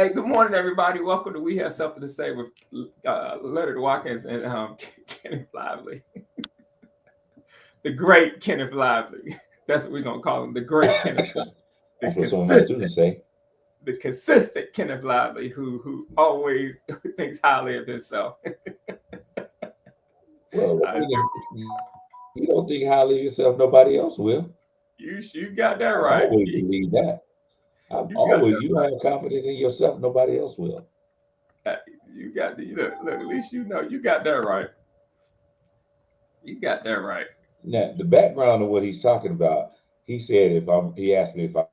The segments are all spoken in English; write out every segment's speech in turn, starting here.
Hey, good morning, everybody. Welcome to We Have Something to Say with Leonard Watkins and Kenneth Lively. The great Kenneth Lively. That's what we're going to call him, the great Kenneth. That's what some of my students say. The consistent Kenneth Lively who always thinks highly of himself. Well, you don't think highly of yourself, nobody else will. You got that I right. always believe that. You don't have confidence in yourself, nobody else will. You got the look. At least you know you got that right. You got that right. Now, the background of what he's talking about, he said he asked me if I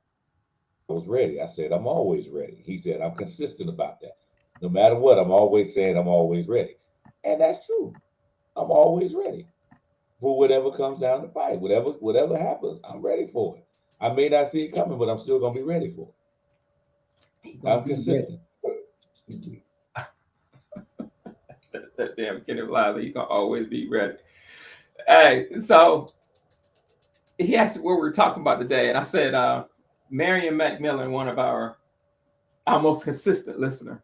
was ready. I said, I'm always ready. He said, I'm consistent about that. No matter what, I'm always saying I'm always ready. And that's true. I'm always ready for whatever comes down the pipe. Whatever happens, I'm ready for it. I may not see it coming, but I'm still gonna be ready for it. I'm consistent. That damn Kenneth Lively, you can always be ready. Hey, so he asked what we were talking about today, and I said Marion Macmillan, one of our most consistent listener,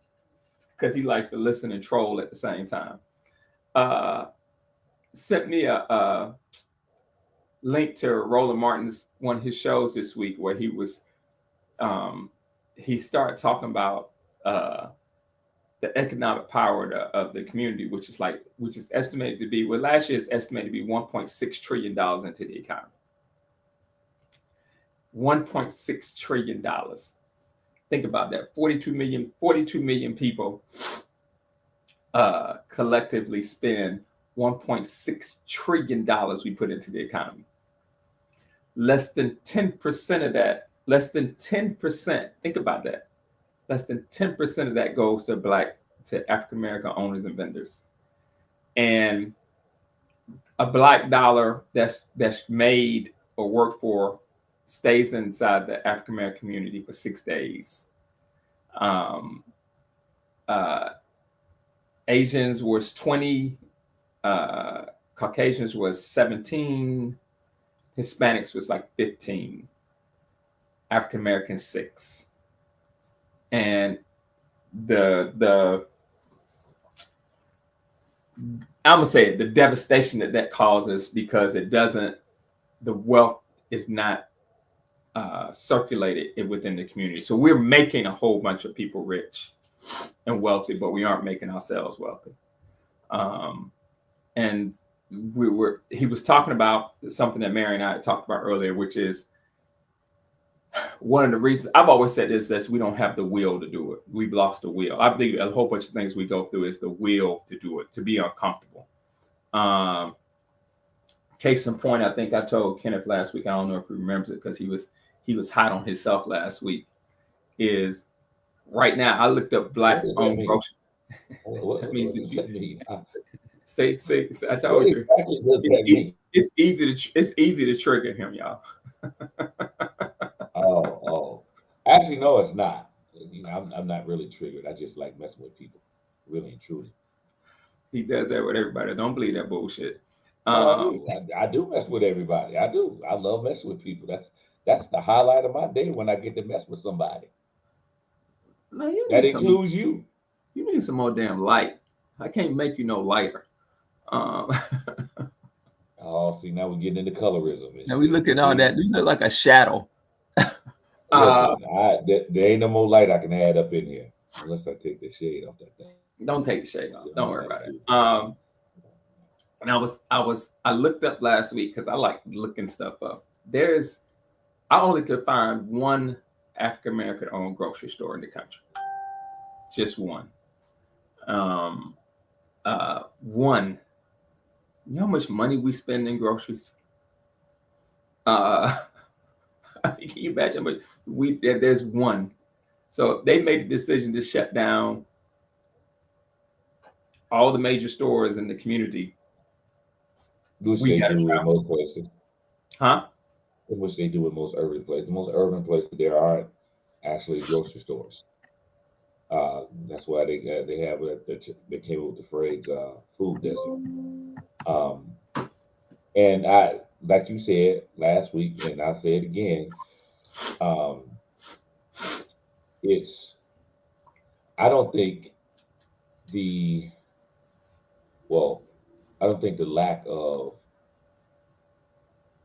because he likes to listen and troll at the same time, sent me a link to Roland Martin's one of his shows this week where he started talking about the economic power of the community, which is estimated to be, well, last year is estimated to be $1.6 trillion into the economy. $1.6 trillion. Think about that. 42 million people collectively spend $1.6 trillion we put into the economy. Less than 10% of that, think about that. Less than 10% of that goes to African American owners and vendors. And a black dollar that's made or worked for stays inside the African American community for 6 days. Asians was 20, Caucasians was 17, Hispanics was like 15, African Americans 6. And I'm gonna say it, the devastation that causes, because the wealth is not circulated within the community. So we're making a whole bunch of people rich and wealthy, but we aren't making ourselves wealthy. And he was talking about something that Mary and I talked about earlier, which is one of the reasons I've always said is that we don't have the will to do it. We've lost the will. I believe a whole bunch of things we go through is the will to do it, to be uncomfortable. Case in point, I think I told Kenneth last week, I don't know if he remembers it because he was hot on himself last week, is right now I looked up black-owned grocery. What means that you mean? Say, I told you. It's easy to trigger him, y'all. Oh. Actually, no, it's not. I'm not really triggered. I just like messing with people, really and truly. He does that with everybody. Don't believe that bullshit. I do mess with everybody. I do. I love messing with people. That's the highlight of my day when I get to mess with somebody. Man, that includes you. You need some more damn light. I can't make you no lighter. Oh, see, now we're getting into colorism. Now we look at all that. You look like a shadow. Listen, there ain't no more light I can add up in here unless I take the shade off that thing. Don't take the shade off. Don't worry about it. And I looked up last week because I like looking stuff up. I only could find one African American owned grocery store in the country. Just one. One. You know how much money we spend in groceries? Can you imagine? But there's one. So they made a decision to shut down all the major stores in the community. Which they do in most places. Huh? Which they do in most urban places. Most urban places, there aren't actually grocery stores. That's why they have they came up with the phrase food desert. And I, like you said last week, and I say it again, it's I don't think the well, I don't think the lack of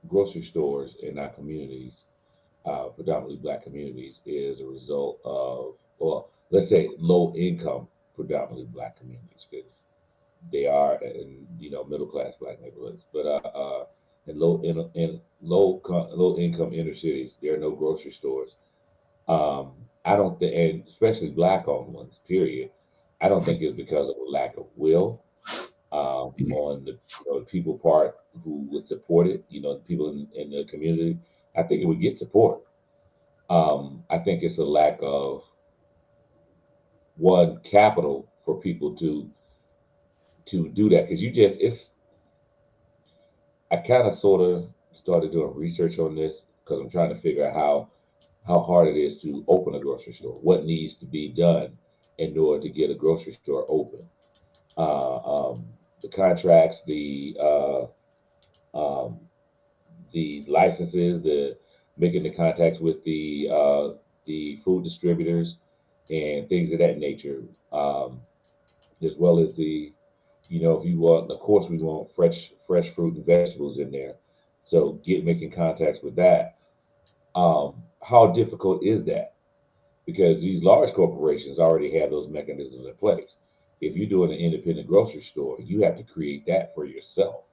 grocery stores in our communities, predominantly black communities, is a result of, well, let's say low income, predominantly black communities, because they are in middle class black neighborhoods, but low income inner cities, there are no grocery stores. Um, I don't think, and especially black owned ones. Period. I don't think it's because of a lack of will on the people part who would support it. The people in the community. I think it would get support. I think it's a lack of one capital for people to do that, because you just it's I kind of sort of started doing research on this because I'm trying to figure out how hard it is to open a grocery store, what needs to be done in order to get a grocery store open. The contracts, um, the licenses, the making the contacts with the food distributors and things of that nature, as well as if you want, of course, we want fresh fruit and vegetables in there. So making contacts with that. How difficult is that? Because these large corporations already have those mechanisms in place. If you're doing an independent grocery store, you have to create that for yourself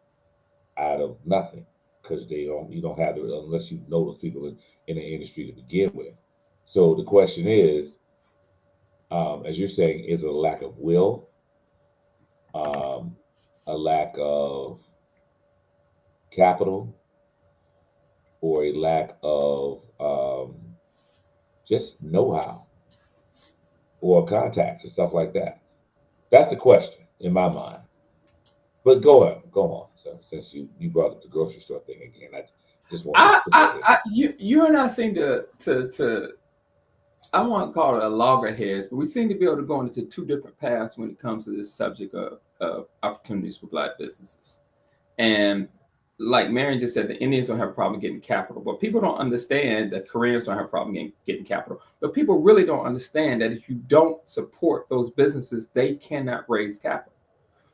out of nothing, because you don't have it unless you know those people in the industry to begin with. So the question is, as you're saying, is it a lack of will, um, a lack of capital, or a lack of just know-how or contacts and stuff like that? That's the question in my mind. But go on. So since you brought up the grocery store thing again, I just wanted to put that in. You and I seem to I won't call it a loggerheads, but we seem to be able to go into two different paths when it comes to this subject of opportunities for black businesses. And like Marion just said, the Indians don't have a problem getting capital, but people don't understand that Koreans don't have a problem getting capital. But people really don't understand that if you don't support those businesses, they cannot raise capital.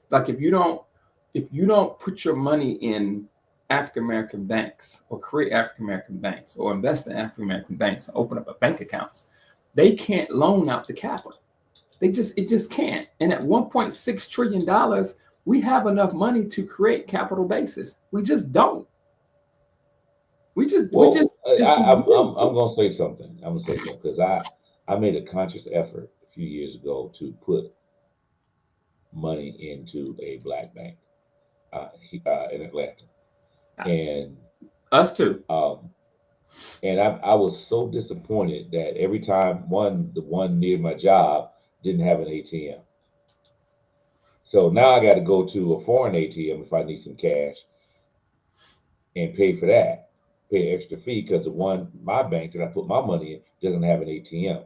Like if you don't put your money in African American banks or create African American banks or invest in African American banks and open up a bank accounts, they can't loan out the capital. It just can't. And at $1.6 trillion, we have enough money to create capital bases. We just don't. We just I'm gonna say something. I'm gonna say something because I made a conscious effort a few years ago to put money into a black bank in Atlanta, and us too. And I was so disappointed that every time the one near my job didn't have an ATM. So now I got to go to a foreign ATM if I need some cash and pay for that, pay an extra fee because my bank that I put my money in doesn't have an ATM.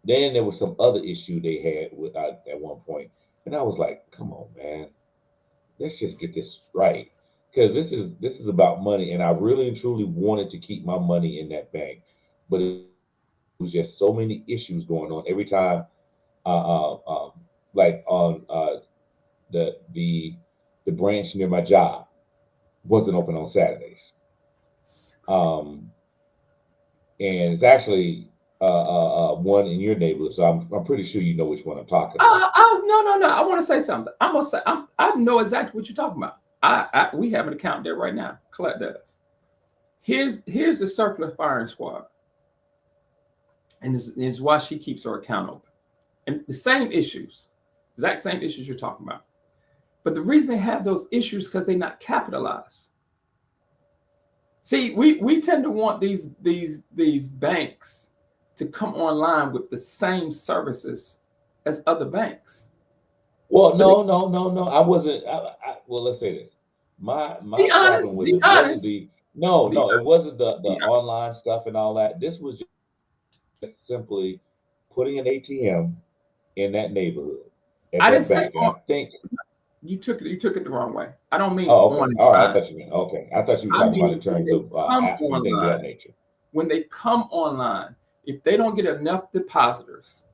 Then there was some other issue they had with at one point, and I was like, "Come on, man, let's just get this right." Because this is about money, and I really and truly wanted to keep my money in that bank, but it was just so many issues going on every time. Like on the branch near my job wasn't open on Saturdays, um, and it's actually one in your neighborhood. So I'm pretty sure you know which one I'm talking about. No. I want to say something. I know exactly what you're talking about. We have an account there right now. Colette does. Here's the circular firing squad, and this is why she keeps her account open. And the same issues, exact same issues you're talking about. But the reason they have those issues because they're not capitalized. See, we tend to want these banks to come online with the same services as other banks. Well, no. I wasn't. Well, let's say this. My problem with it wasn't it wasn't the online stuff and all that. This was just simply putting an ATM in that neighborhood at I that didn't say bank. And I think you took it the wrong way. I don't mean oh, okay. online. All right, I thought you meant okay. I thought you were I talking about mean in terms of apps and things of that nature. When they come online, if they don't get enough depositors,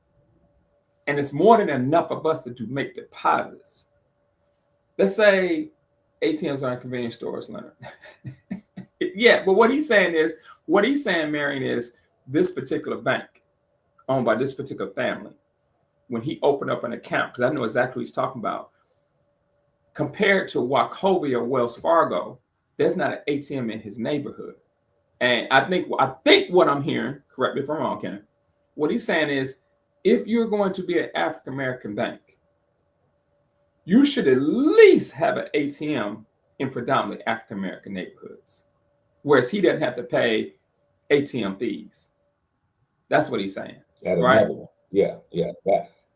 and it's more than enough of us to make deposits. Let's say ATMs are in convenience stores, Leonard. Yeah, but what he's saying, Marion, is this particular bank owned by this particular family, when he opened up an account, because I know exactly what he's talking about, compared to Wachovia or Wells Fargo, there's not an ATM in his neighborhood. And I think what I'm hearing, correct me if I'm wrong, Kenneth, what he's saying is, if you're going to be an African American bank, you should at least have an ATM in predominantly African American neighborhoods, whereas he doesn't have to pay ATM fees. That's what he's saying. That's right? another one. Yeah.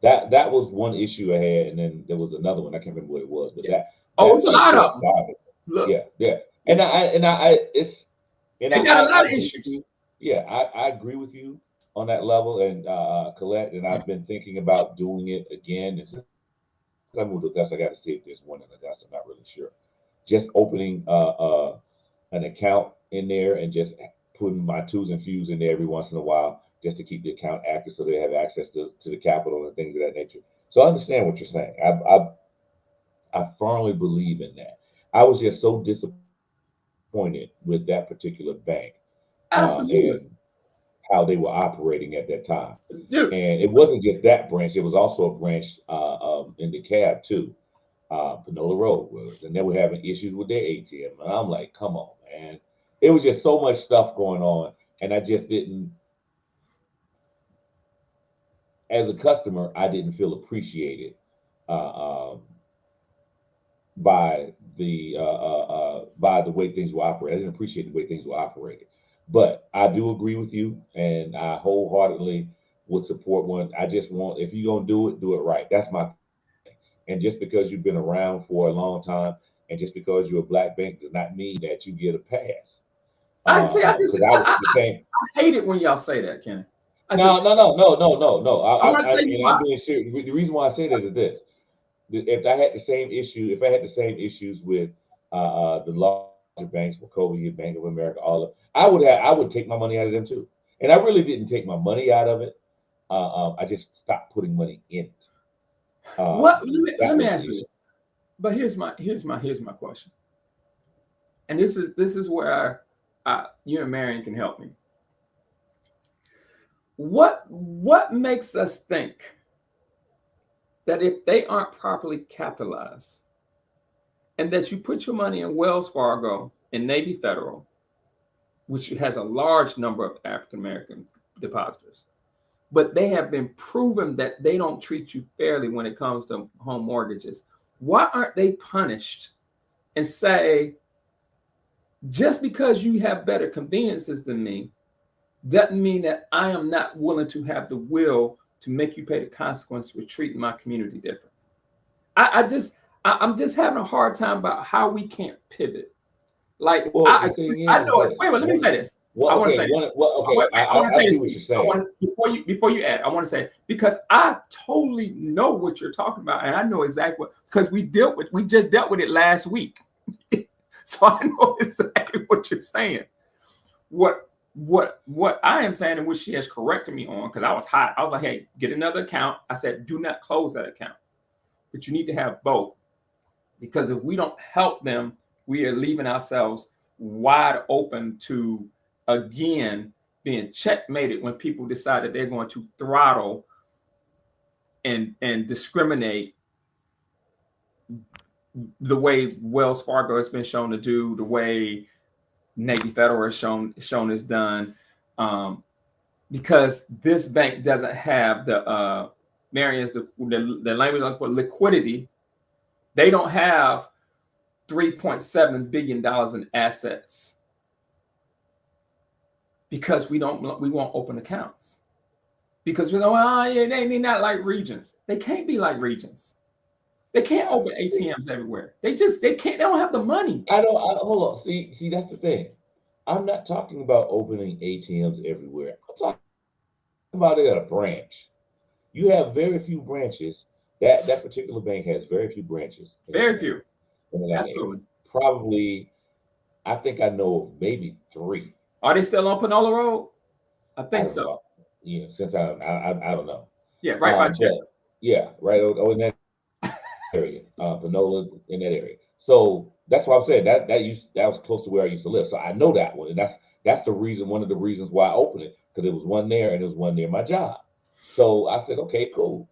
That was one issue I had, and then there was another one. I can't remember what it was, but it's a lot of them. Look, yeah. And I got a lot of issues. Yeah, I agree with you on that level, and Colette, and I've been thinking about doing it again. And since I moved to Augusta, I got to see if there's one in Augusta. I'm not really sure. Just opening an account in there and just putting my twos and fews in there every once in a while, just to keep the account active, so they have access to the capital and things of that nature. So I understand what you're saying. I firmly believe in that. I was just so disappointed with that particular bank. Absolutely. And how they were operating at that time. Dude. And it wasn't just that branch, it was also a branch in DeKalb too. Panola Road was, and they were having issues with their ATM. And I'm like, come on, man. It was just so much stuff going on, and I just didn't, as a customer, I didn't feel appreciated by the way things were operated. I didn't appreciate the way things were operated. But I do agree with you, and I wholeheartedly would support one. I just want, if you're going to do it right. That's my thing. And just because you've been around for a long time, and just because you're a black bank, does not mean that you get a pass. I hate it when y'all say that, Kenneth. No. I'm being serious. The reason why I say that is this: if I had the same issues with the larger banks, Wachovia, Bank of America, all of, I would take my money out of them too. And I really didn't take my money out of it. I just stopped putting money in it. Let me ask you this. But here's my question. And this is where you and Marion can help me. What makes us think that if they aren't properly capitalized, and that you put your money in Wells Fargo and Navy Federal, which has a large number of African American depositors, but they have been proven that they don't treat you fairly when it comes to home mortgages, why aren't they punished and say, just because you have better conveniences than me, doesn't mean that I am not willing to have the will to make you pay the consequence for treating my community different? I'm just having a hard time about how we can't pivot. Like, well, I know it. Wait, let me say this. I want to say this. I want to say this. Before you add, I want to say, because I totally know what you're talking about, and I know exactly what, because we just dealt with it last week. So I know exactly what you're saying. What I am saying, and what she has corrected me on, because I was hot. I was like, hey, get another account. I said, do not close that account. But you need to have both. Because if we don't help them, we are leaving ourselves wide open to, again, being checkmated when people decide that they're going to throttle and discriminate the way Wells Fargo has been shown to do, the way Navy Federal has shown is done, because this bank doesn't have the Marion's the language for liquidity. They don't have $3.7 billion in assets because we won't open accounts, because we know, they not like Regions. They can't be like Regions. They can't open ATMs everywhere. They can't. They don't have the money. Hold on. See, that's the thing. I'm not talking about opening ATMs everywhere. I'm talking about it at a branch. You have very few branches. That particular bank has very few branches. Very few. Absolutely. Probably, I think I know of maybe 3. Are they still on Panola Road? I think so. Yeah, since I don't know. Yeah, right by Cherry. Yeah, right in that area, Panola in that area. So that's why I'm saying that was close to where I used to live. So I know that one, and that's the reason. One of the reasons why I opened it, because it was one there and it was one near my job. So I said, okay, cool.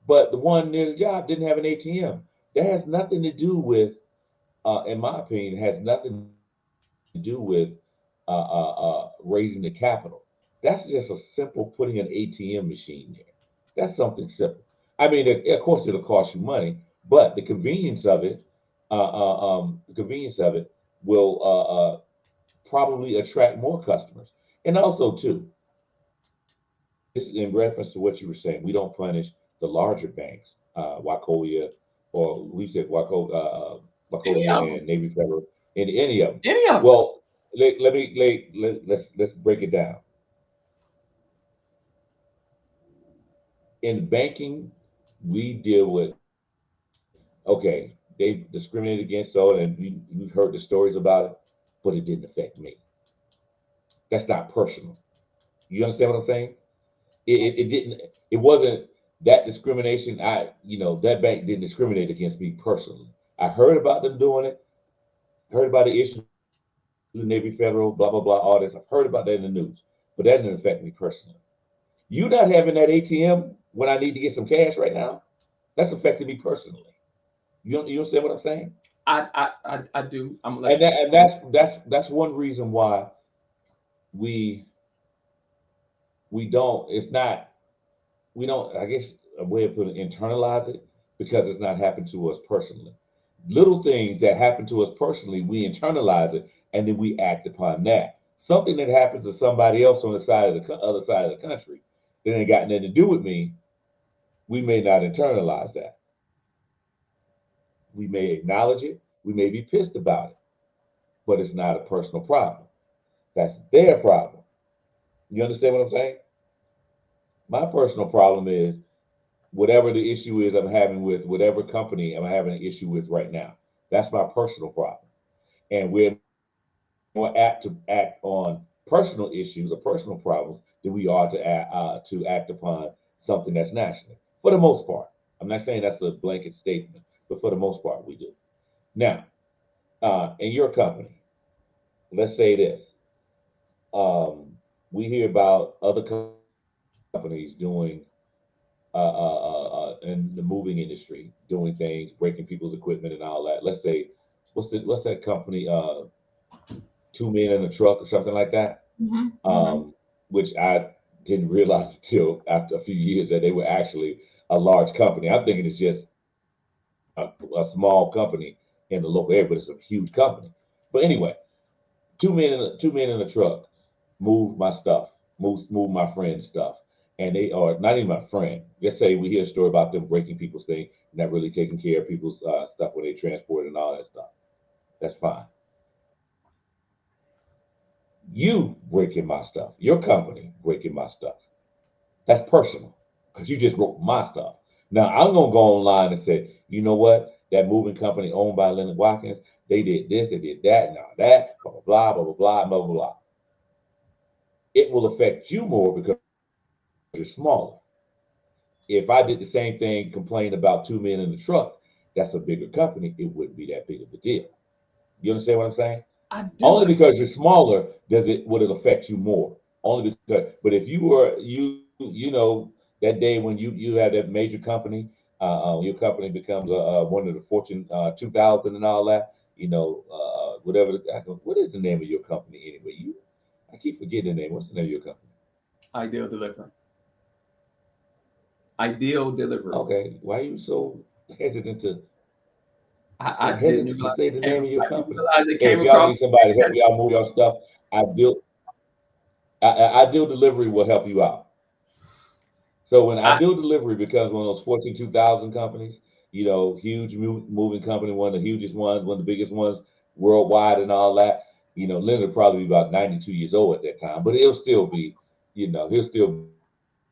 But the one near the job didn't have an ATM. That has nothing to do with, in my opinion, has nothing to do with raising the capital. That's just a simple putting an ATM machine there. That's something simple. I mean, of course, it'll cost you money, but the convenience of it will probably attract more customers. And also, too, this is in reference to what you were saying. We don't punish the larger banks, Wachovia, or we said Any of Wachovia them. and Navy Federal, in any of them. Any of them. Well, let's break it down. In banking, we deal with, okay, they discriminated against, so, and you heard the stories about it, but it didn't affect me. That's not personal. You understand what I'm saying? It didn't. It wasn't that discrimination. That bank didn't discriminate against me personally. I heard about them doing it. Heard about the issues with Navy Federal, blah blah blah, all this. I've heard about that in the news, but that didn't affect me personally. You not having that ATM when I need to get some cash right now, that's affecting me personally. You understand what I'm saying? I do. I'm gonna let And you. that's one reason why we we don't. It's not. We don't. I guess a way of putting it, internalize it, because it's not happened to us personally. Little things that happen to us personally, we internalize it, and then we act upon that. Something that happens to somebody else on the side of the other side of the country that ain't got nothing to do with me, we may not internalize that. We may acknowledge it. We may be pissed about it, but it's not a personal problem. That's their problem. You understand what I'm saying? My personal problem is whatever the issue is I'm having with whatever company I'm having an issue with right now. That's my personal problem. And we're more apt to act on personal issues or personal problems than we are to act upon something that's national. For the most part, I'm not saying that's a blanket statement, but for the most part, we do. Now, in your company, let's say this: we hear about other companies doing in the moving industry, doing things, breaking people's equipment and all that. Let's say, what's that company? Two Men in a Truck or something like that. Hmm. Hmm. Um, which I didn't realize until after a few years that they were actually a large company. I'm thinking it's just a small company in the local area, but it's a huge company. But anyway, two men in a truck move my stuff, move my friend's stuff, and they are not even my friend. Let's say we hear a story about them breaking people's thing, not really taking care of people's stuff when they transport and all that stuff. That's fine. You breaking my stuff, your company breaking my stuff. That's personal because you just broke my stuff. Now I'm gonna go online and say, you know what? That moving company owned by Leonard Watkins, they did this, they did that, and all that, blah blah blah blah blah blah blah blah. It will affect you more because you're smaller. If I did the same thing, complain about two men in the truck, that's a bigger company. It wouldn't be that big of a deal. You understand what I'm saying? I do. Only because you're smaller does it would it affect you more. Only because, but if you were that day when you have that major company, your company becomes one of the Fortune 2000 and all that. Whatever. What is the name of your company anyway? I keep forgetting the name. What's the name of your company? Ideal delivery. Ideal delivery. Okay, why are you hesitant to I didn't realize say it the came. name of your I didn't company? realize it Hey, came if y'all across. need somebody to help y'all move your stuff, I built Ideal Delivery will help you out. So when I, Ideal Delivery becomes one of those Fortune 2000 companies, huge moving company, one of the hugest ones, one of the biggest ones worldwide and all that, Leonard will probably be about 92 years old at that time, but he'll still be, he'll still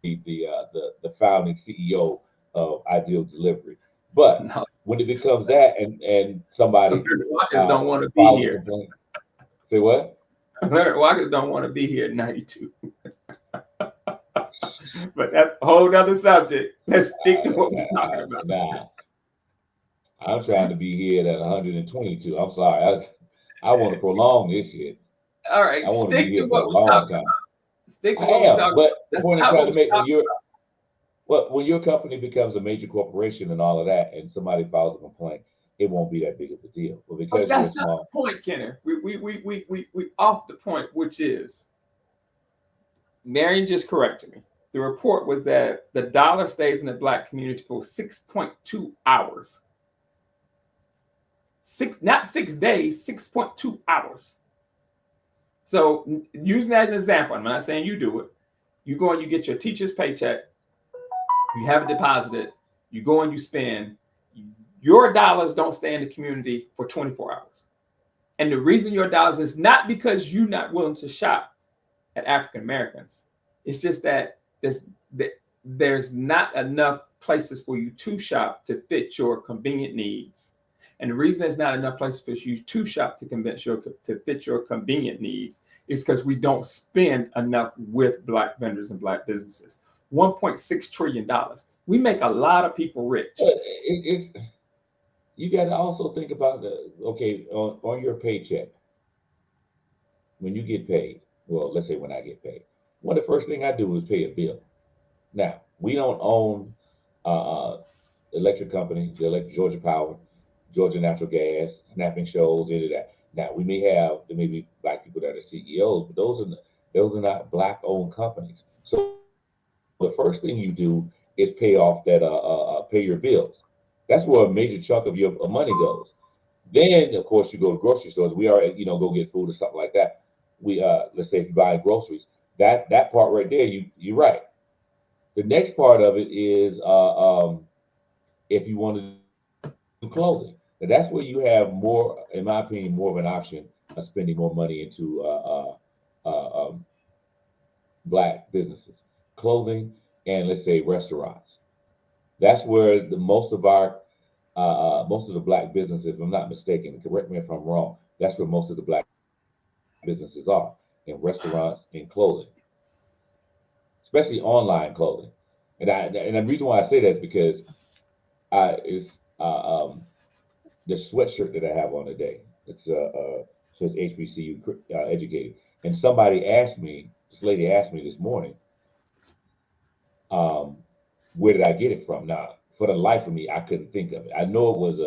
be the founding CEO of Ideal Delivery. But no, when it becomes that and somebody Leonard Watkins don't want to be files a here. complaint, say what? Leonard Watkins don't want to be here at 92. But that's a whole other subject. Let's stick to what we're talking about. Nah, I'm trying to be here at 122. I'm sorry. I want to prolong this shit. All I right, want to be stick to here for what a we're long talking time. about. Stick to I what we're am, talking but about. the That's point I'm not trying what to make we're when your company becomes a major corporation and all of that, and somebody files a complaint, it won't be that big of a deal. But But because you're a that's not small, the point, Kenneth. We off the point, which is Marion just corrected me. The report was that the dollar stays in the Black community for 6.2 hours. Not 6 days, 6.2 hours. So using that as an example, I'm not saying you do it. You go and you get your teacher's paycheck, you have it deposited, you go and you spend. Your dollars don't stay in the community for 24 hours. And the reason your dollars is not because you're not willing to shop at African Americans. It's just that there's not enough places for you to shop to fit your convenient needs. And the reason there's not enough places for you to shop to fit your convenient needs is because we don't spend enough with Black vendors and Black businesses. $1.6 trillion. We make a lot of people rich. You got to also think about on your paycheck, when you get paid, well, let's say when I get paid, one of the first thing I do is pay a bill. Now, we don't own electric companies, Georgia Power, Georgia Natural Gas, Snapping Shows, any of that. Now, there may be Black people that are CEOs, but those are not Black-owned companies. So the first thing you do is pay off pay your bills. That's where a major chunk of your money goes. Then, of course, you go to grocery stores. We are, go get food or something like that. Let's say if you buy groceries, that part right there, you're right. The next part of it is if you want to do clothing. Now that's where you have more, in my opinion, more of an option of spending more money into Black businesses, clothing, and let's say restaurants. That's where most of the Black businesses, if I'm not mistaken, correct me if I'm wrong, that's where most of the Black businesses are, in restaurants and clothing, especially online clothing. And the reason why I say that is because it's the sweatshirt that I have on today. It's says HBCU educated, and this lady asked me this morning, where did I get it from? Now, for the life of me, I couldn't think of it. I know it was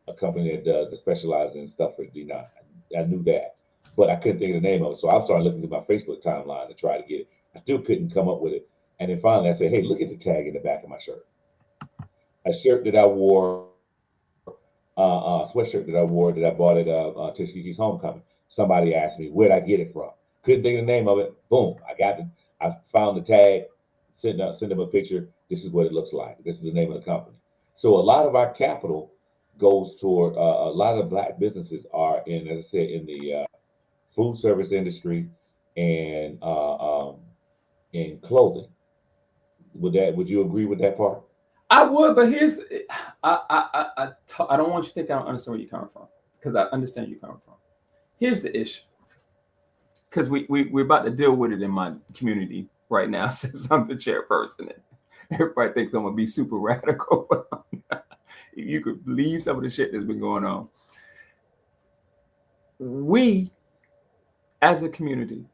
a company that specializes in stuff for D9. I knew that, but I couldn't think of the name of it. So I started looking at my Facebook timeline to try to get it. I still couldn't come up with it. And then finally I said, hey, look at the tag in the back of my shirt. A shirt that I wore, sweatshirt that I wore that I bought at Tishiki's Homecoming. Somebody asked me, where'd I get it from? Couldn't think of the name of it. Boom, I found the tag, sent them a picture. This is what it looks like. This is the name of the company. So a lot of our capital goes toward, a lot of Black businesses are in, as I said, in the food service industry and in clothing. Would you agree with that part? I would, but here's I don't want you to think I don't understand where you're coming from, because I understand you're coming from. Here's the issue, because we're about to deal with it in my community right now since I'm the chairperson. And everybody thinks I'm gonna be super radical. You could believe some of the shit that's been going on. We, as a community,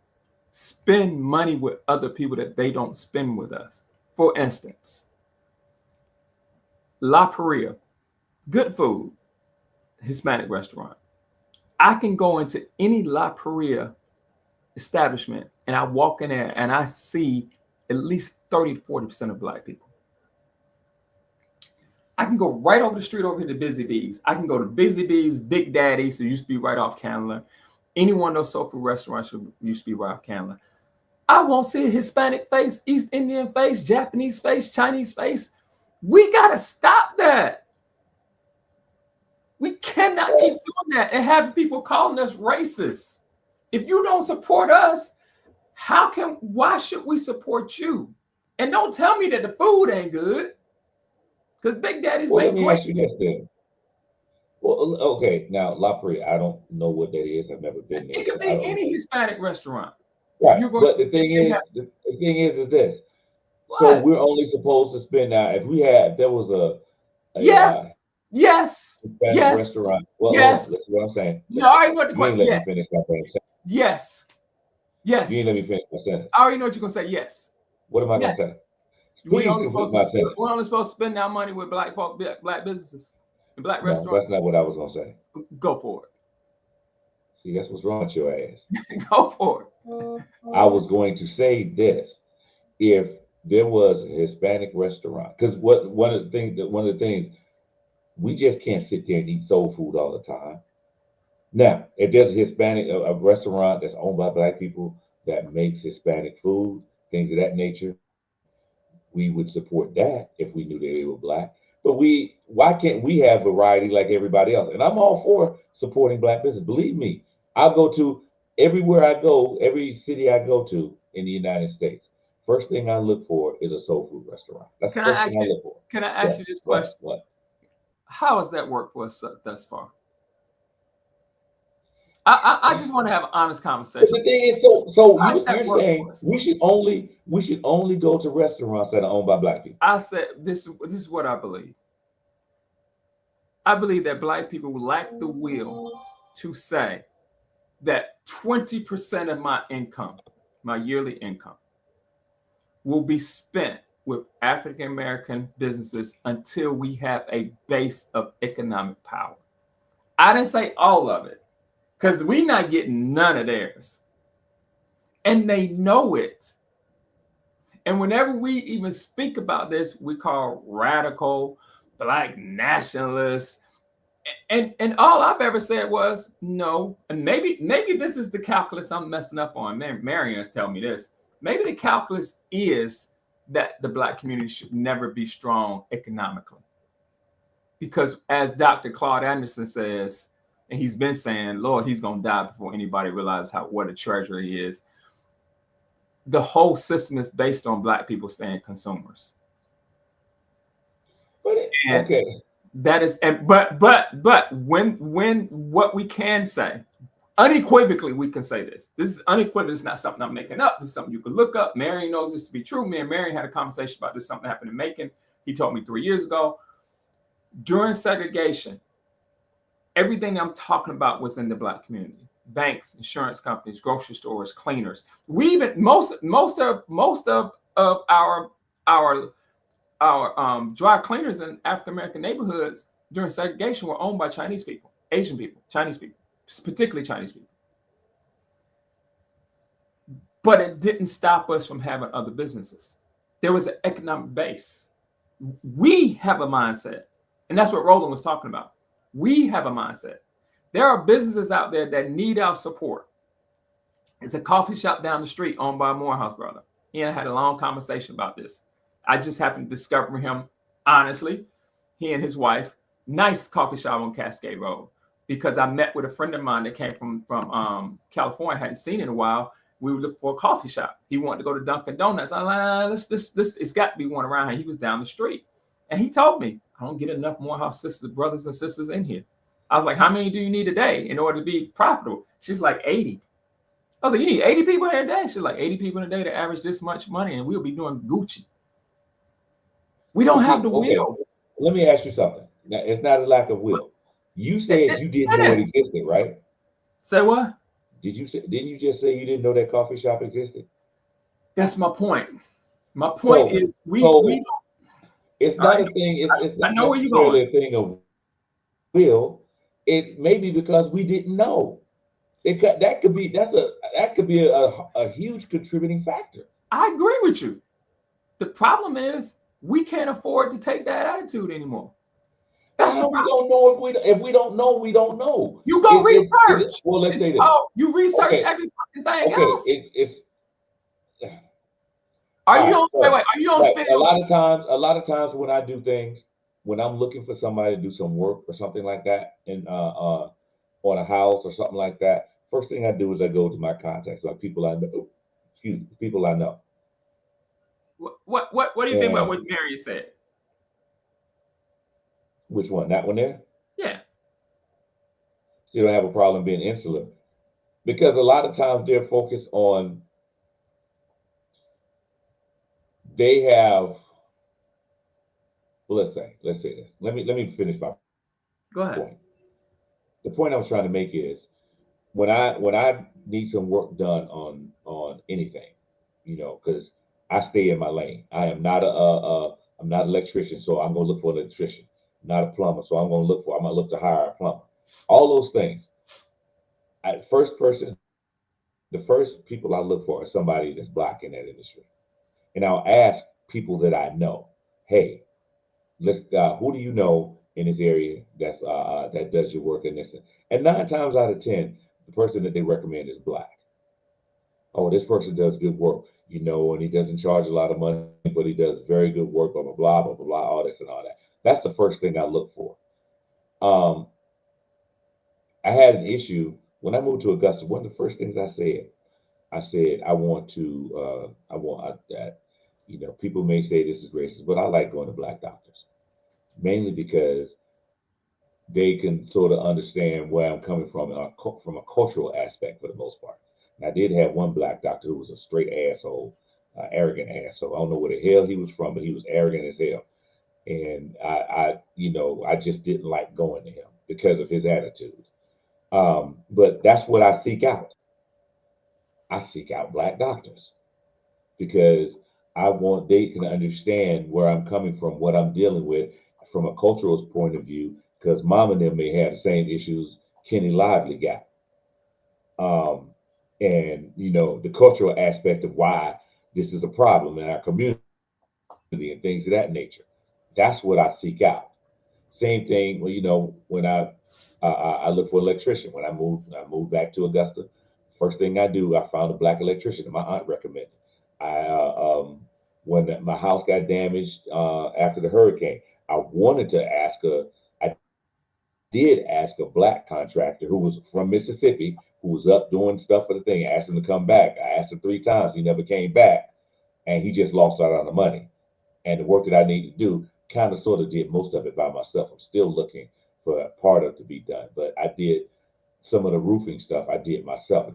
spend money with other people that they don't spend with us. For instance, La Paria, good food, Hispanic restaurant. I can go into any La Paria establishment and I walk in there and I see at least 30 to 40% of Black people. I can go right over the street over here to Busy Bees. I can go to Busy Bees, Big Daddy's, who used to be right off Candler. Any one of those soul food restaurants used to be right off Candler. I won't see a Hispanic face, East Indian face, Japanese face, Chinese face. We got to stop that. We cannot keep doing that and have people calling us racist. If you don't support us, why should we support you? And don't tell me that the food ain't good, because Big Daddy's let make me great. ask you this then. Well, okay, now La Paria, I don't know what that is. I've never been there. It could be any Hispanic restaurant. Right, but the thing is this. So What? we're only supposed to spend now. If there was a Yes. Yes. Hispanic Yes. restaurant. Well, hold on. Yes. Listen to what I'm saying. No, I already know what the You ain't question. let me Yes. finish my damn sentence. Yes. You ain't Yes. let me finish my sentence. I already know what you're gonna say. Yes. What am I gonna Yes. say? Please complete my sentence. We're only supposed to spend our money with black folk, black businesses and black No, restaurants. that's not what I was gonna say. Go for See, that's what's wrong with your ass. it. Go for it. I was going to say this. If there was a Hispanic restaurant, because one of the things we just can't sit there and eat soul food all the time. Now, if there's a Hispanic a restaurant that's owned by black people that makes Hispanic food, things of that nature, we would support that if we knew that they were black. But why can't we have variety like everybody else? And I'm all for supporting black business. Believe me, I'll go to everywhere I go, every city I go to in the United States. First thing I look for is a soul food restaurant. That's the Can I first ask thing I you? look for. Can I ask you this question? What? How has that worked for us thus far? I just want to have an honest But conversation. the thing is, so How has that you're worked saying for us? we should only go to restaurants that are owned by black people. I said this is what I believe. I believe that black people lack the will to say that 20% of my income, my yearly income, will be spent with African American businesses until we have a base of economic power. I didn't say all of it because we're not getting none of theirs. And they know it. And whenever we even speak about this, we call radical, black nationalists. And all I've ever said was no. And maybe this is the calculus I'm messing up on. Marion's telling me this. Maybe the calculus is that the black community should never be strong economically. Because as Dr. Claude Anderson says, and he's been saying, Lord, he's gonna die before anybody realizes what a treasure he is. The whole system is based on black people staying consumers. Okay. That is, but when what we can say, unequivocally, we can say this. This is unequivocally. It's not something I'm making up. This is something you can look up. Mary knows this to be true. Me and Mary had a conversation about this. Something happened in Macon. He told me 3 years ago. During segregation, everything I'm talking about was in the black community. Banks, insurance companies, grocery stores, cleaners. We even most of our dry cleaners in African American neighborhoods during segregation were owned by Chinese people, Asian people, Chinese people, particularly Chinese people. But it didn't stop us from having other businesses. There was an economic base. We have a mindset, and that's what Roland was talking about. We have a mindset. There are businesses out there that need our support. It's a coffee shop down the street owned by a Morehouse brother. He and I had a long conversation about this. I just happened to discover him, honestly, he and his wife, nice coffee shop on Cascade Road, because I met with a friend of mine that came from California, hadn't seen in a while. We would look for a coffee shop. He wanted to go to Dunkin' Donuts. I was like, it's got to be one around here. He was down the street. And he told me, I don't get enough Morehouse sisters, brothers and sisters in here. I was like, how many do you need a day in order to be profitable? She's like, 80. I was like, you need 80 people in a day? She's like, 80 people in a day to average this much money, and we'll be doing Gucci. We don't have the will. Let me ask you something. Now, it's not a lack of will. You said you didn't know it existed, right? Say what? Didn't you just say you didn't know that coffee shop existed? That's my point. My point is we don't. It's not a thing. It's not necessarily a thing of will. It may be because we didn't know. That could be a huge contributing factor. I agree with you. The problem is we can't afford to take that attitude anymore. That's we don't know if we don't know, we don't know. You go research. Well, let's say this. You research every fucking thing else. It's Are you on spending? A lot of times when I do things, when I'm looking for somebody to do some work or something like that, and on a house or something like that, first thing I do is I go to my contacts, like people I know. People I know. What do you think about what Mary said? Which one? That one there? Yeah. So you don't have a problem being insular, because a lot of times they're focused on they have. Well, let's say this. Let me finish my point. Go ahead. The point I was trying to make is when I need some work done on anything, because I stay in my lane. I am not I'm not an electrician, so I'm gonna look for an electrician. I'm not a plumber, so I'm gonna look to hire a plumber. All those things. The first people I look for is somebody that's black in that industry, and I'll ask people that I know, hey, who do you know in this area that does your work in this? And 9 times out of 10, the person that they recommend is black. Oh, this person does good work, and he doesn't charge a lot of money, but he does very good work, blah blah blah blah blah blah, all this and all that. That's the first thing I look for. Um, I had an issue when I moved to Augusta. One of the first things I said I want that. People may say this is racist, but I like going to black doctors mainly because they can sort of understand where I'm coming from a cultural aspect for the most part. And I did have one black doctor who was a straight asshole, arrogant asshole. I don't know where the hell he was from, but he was arrogant as hell. And I just didn't like going to him because of his attitude. But that's what I seek out. I seek out black doctors because I want they can understand where I'm coming from, what I'm dealing with from a cultural point of view, because mom and them may have the same issues Kenny Lively got. Um, and the cultural aspect of why this is a problem in our community and things of that nature. That's what I seek out. Same thing, well, when I look for an electrician. When I moved back to Augusta. First thing I do, I found a black electrician that my aunt recommended. When my house got damaged after the hurricane, I wanted to ask her. I did ask a black contractor who was from Mississippi, who was up doing stuff for the thing. I asked him to come back. I asked him 3 times. He never came back, and he just lost out on the money. And the work that I need to do, kind of sort of did most of it by myself. I'm still looking for a part of it to be done, but I did some of the roofing stuff. I did myself. I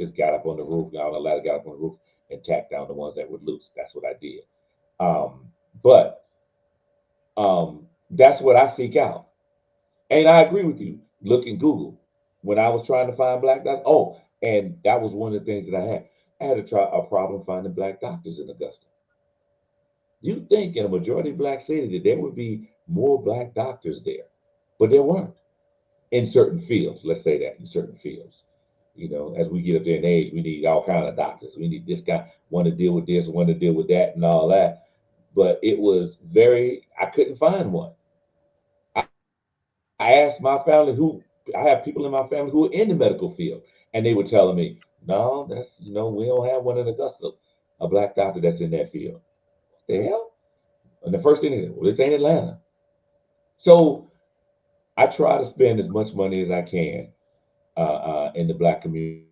just got up on the roof, got on the ladder, got up on the roof, and tacked down the ones that were loose. That's what I did. But that's what I seek out. And I agree with you. Look in Google. When I was trying to find black doctors, and that was one of the things that I had. I had a problem finding black doctors in Augusta. You think in a majority black city that there would be more black doctors there, but there weren't in certain fields. Let's say that in certain fields. As we get up there in age, we need all kind of doctors. We need this guy, one to deal with this, one to deal with that, and all that. But it was I couldn't find one. I asked my family I have people in my family who are in the medical field, and they were telling me, no, we don't have one in Augusta, a black doctor that's in that field. What the hell? And the first thing is, well, this ain't Atlanta. So I try to spend as much money as I can in the black community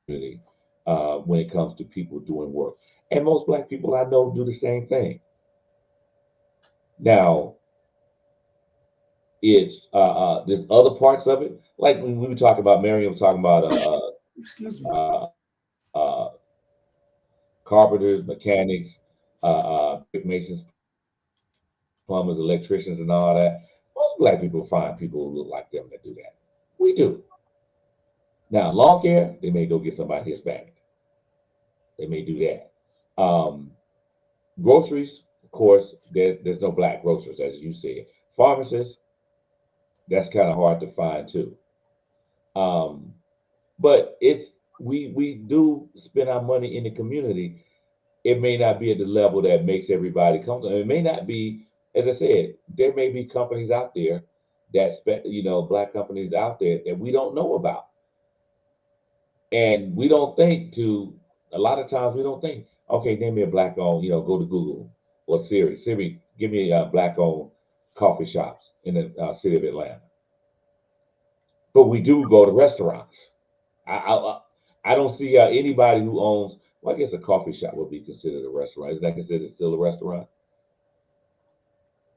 when it comes to people doing work. And most black people I know do the same thing. Now, there's other parts of it, like when we were talking about Miriam was talking about Excuse me. carpenters, mechanics, brick masons, plumbers, electricians, and all that. Most black people find people who look like them that do that. We do. Now, lawn care, they may go get somebody Hispanic. They may do that. Um, Groceries, of course, there's no black grocers, as you said. Pharmacists, that's kind of hard to find too. Um, but we do spend our money in the community. It may not be at the level that makes everybody comfortable. It may not be, as I said, there may be companies out there black companies out there that we don't know about, and we don't think to. A lot of times we don't think, okay, name me a black owned. Go to Google or Siri. Siri, give me black owned coffee shops in the city of Atlanta. But we do go to restaurants. I don't see anybody who owns. Well, I guess a coffee shop would be considered a restaurant. Is that considered still a restaurant?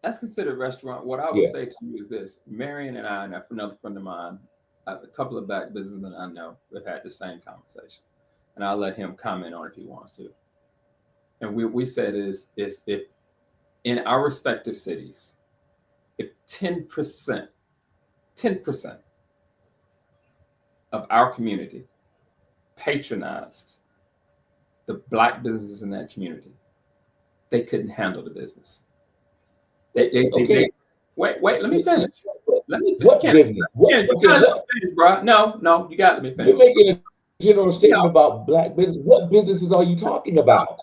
That's considered a restaurant. What I would Yeah. say to you is this: Marion and I, and another friend of mine, a couple of black businessmen I know, have had the same conversation, and I'll let him comment on it if he wants to. and we said is if in our respective cities, if 10% of our community patronized the black businesses in that community, they couldn't handle the business. Okay. Wait, let me finish. Let me What Kenneth, business? Kenneth, you gotta let me finish, bro. No, you got to let me You're finish. making a general statement No, about black business. What businesses are you talking about?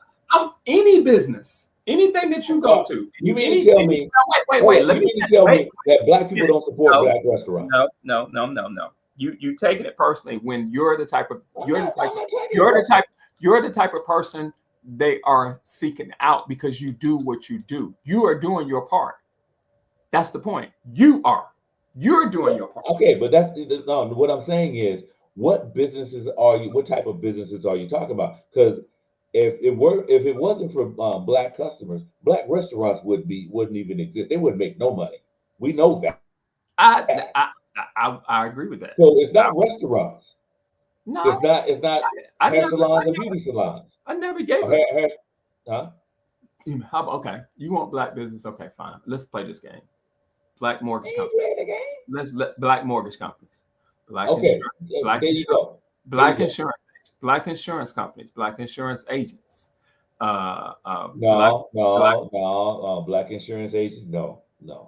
any business, anything that you go to, You mean any, to tell any me? wait, You mean to tell me that black people don't support no, black restaurants? no. You taking it personally when you're the type of I'm not taking you're the it. type you're the type of person they are seeking out because you do what you do. You are doing your part. That's the point. You're doing your part. Okay, but that's no. What I'm saying is, what businesses are you? What type of businesses are you talking about? Because if it wasn't for black customers, black restaurants wouldn't even exist. They wouldn't make no money. We know that. I I I agree with that. So it's not restaurants. No, It's not I hair never salons and beauty salons. I never gave Or us. huh? How about, okay? You want black business? Okay, fine. Let's play this game. Black They mortgage ain't companies. playing the game. Let's let black mortgage companies, black Okay, insurance, black there you insurance, go. There you black go. insurance, black insurance companies, black insurance agents, black black. No. Black insurance agents, no.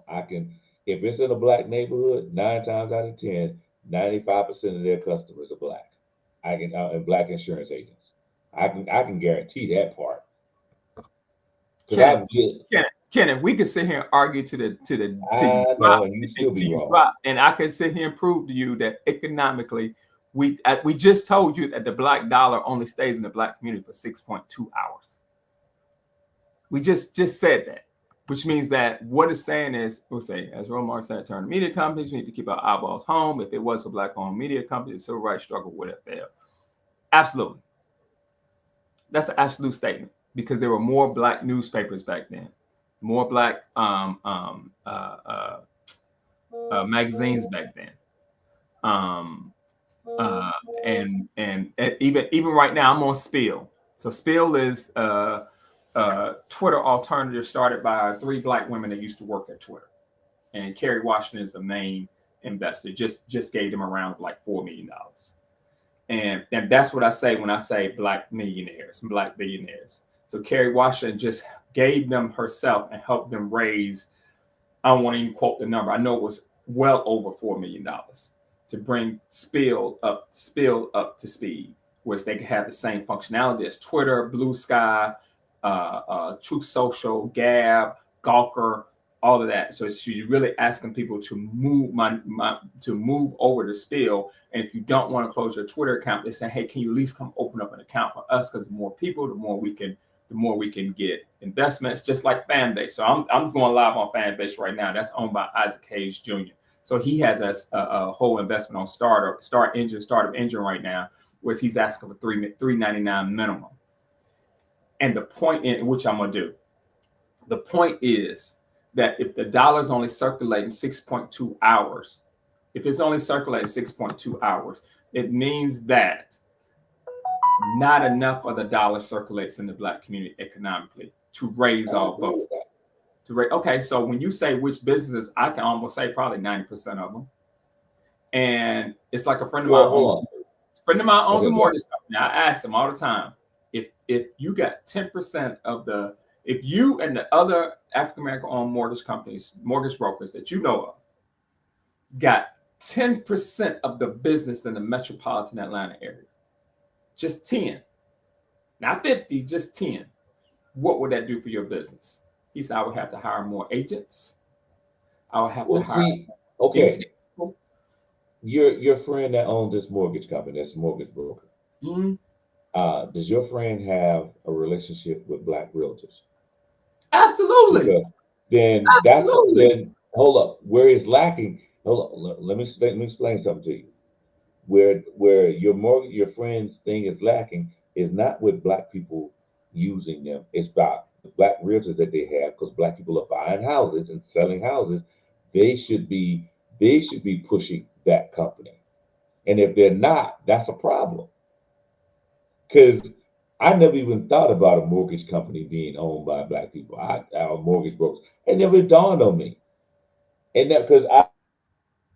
I can, if it's in a black neighborhood, 9 times out of 10, 95% of their customers are black. And black insurance agents. I can guarantee that part because Kenneth, I've been. Kenneth, we could sit here and argue till you I drop, know, and you still be wrong. and I could sit here and prove to you that economically, we just told you that the black dollar only stays in the black community for 6.2 hours. We just said that, which means that what it's saying is, we'll say, as Romar said, turn media companies, we need to keep our eyeballs home. If it was for black-owned media companies, the civil rights struggle would have failed. Absolutely. That's an absolute statement because there were more black newspapers back then, more black magazines back then. And even right now, I'm on Spill. So Spill is Twitter alternative started by 3 black women that used to work at Twitter, and Kerry Washington is the main investor. Just gave them around like $4 million, and that's what I say when I say black millionaires and black billionaires. So Kerry Washington just gave them herself and helped them raise. I don't want to even quote the number. I know it was well over $4 million to bring Spill up to speed, whereas they could have the same functionality as Twitter, Blue Sky, Truth Social, Gab, Gawker, all of that. So she's really asking people to move to move over to Spill. And if you don't want to close your Twitter account, they say, hey, can you at least come open up an account for us? Because the more people, the more we can get investments, just like Fanbase. So I'm going live on Fanbase right now. That's owned by Isaac Hayes Jr. So he has a whole investment on startup engine right now, where he's asking for $3.99 minimum. And the point in which I'm gonna do, the point is that if the dollar's only circulating 6.2 hours, if it's only circulating 6.2 hours, it means that not enough of the dollar circulates in the black community economically to raise all boats. Okay, so when you say which businesses, I can almost say probably 90% of them. And it's like a friend of mine owns a mortgage company. I ask him all the time, if you got 10% of if you and the other African American owned mortgage companies, mortgage brokers that you know of, got 10% of the business in the metropolitan Atlanta area, just 10, not 50, just 10, what would that do for your business? He said, I would have to hire more agents. I would have to hire. Okay. Your friend that owns this mortgage company, that's a mortgage broker. Mm-hmm. Does your friend have a relationship with black realtors? Absolutely. Because then hold up. Where it's lacking, hold on. Let me explain something to you. Where your friend's thing is lacking is not with black people using them. It's about the black realtors that they have, because black people are buying houses and selling houses. They should be pushing that company. And if they're not, that's a problem. Because I never even thought about a mortgage company being owned by black people. Our mortgage brokers. It never dawned on me. And that because I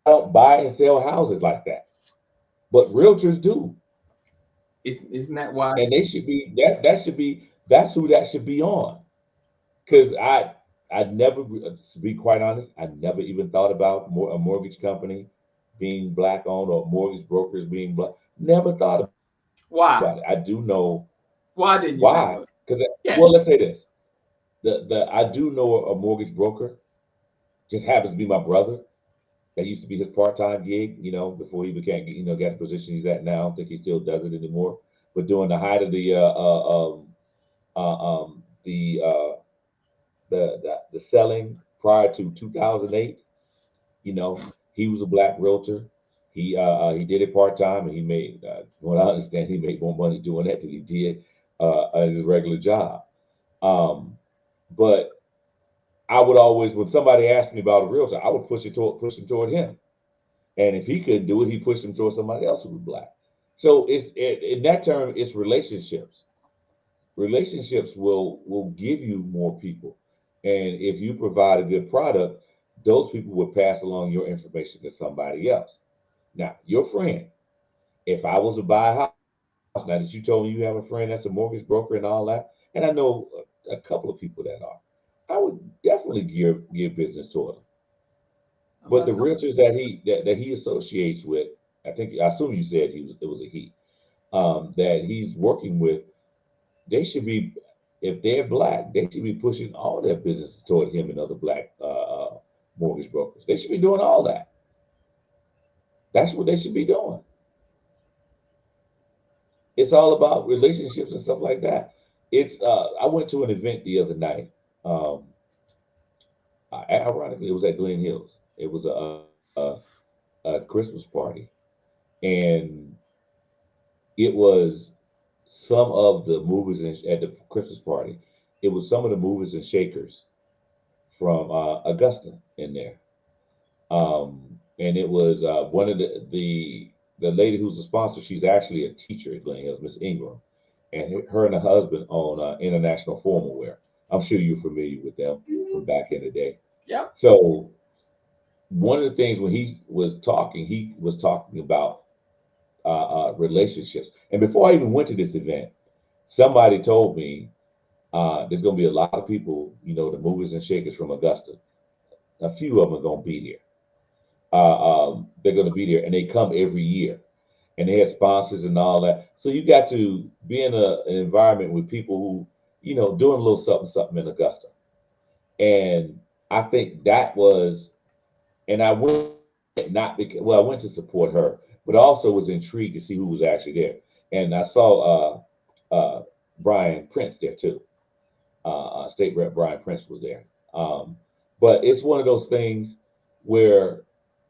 don't buy and sell houses like that. But realtors do. Isn't that why? And they should be that should be that's who that should be on. Because I never, to be quite honest, I never even thought about a mortgage company being black owned or mortgage brokers being black. Never thought about it. I do Why? know Why why. didn't you think Because of it? well, let's Yeah. say this: the I do know a mortgage broker. Just happens to be my brother. That used to be his part-time gig, before he became, got the position he's at now. I don't think he still does it anymore. But during the height of the the selling prior to 2008, you know, he was a black realtor. He did it part-time, and he made, what I understand, he made more money doing that than he did at his regular job. Um, but I would always, when somebody asked me about a realtor, I would push him toward him. And if he couldn't do it, he pushed him towards somebody else who was black. So in that term, it's relationships. Relationships will give you more people, and if you provide a good product, those people will pass along your information to somebody else. Now, your friend, if I was to buy a house, now that you told me you have a friend that's a mortgage broker and all that, and I know a couple of people that are, I would definitely give business to them. I'm But not the talking. realtors that he associates with, I assume you said it was a he, that he's working with, they should be, if they're black, they should be pushing all their business toward him and other black mortgage brokers. They should be doing all that. That's what they should be doing. It's all about relationships and stuff like that. I went to an event the other night. Um, Ironically, it was at Glen Hills. It was a Christmas party, and it was some of the movers at the Christmas party. It was some of the movers and shakers from Augusta in there. And it was one of the lady who's the sponsor. She's actually a teacher at Glen Hills, Miss Ingram, and her and her husband own International Formal Wear. I'm sure you're familiar with them from back in the day. Yep. So one of the things when he was talking about relationships. And before I even went to this event, somebody told me there's going to be a lot of people, the movers and shakers from Augusta. A few of them are going to be there. They're going to be there, and they come every year, and they have sponsors and all that. So you got to be in an environment with people who, doing a little something, something in Augusta. And I think that was, and I went not because, well, I went to support her, but I also was intrigued to see who was actually there. And I saw Brian Prince there too. State Rep Brian Prince was there. Um, but it's one of those things where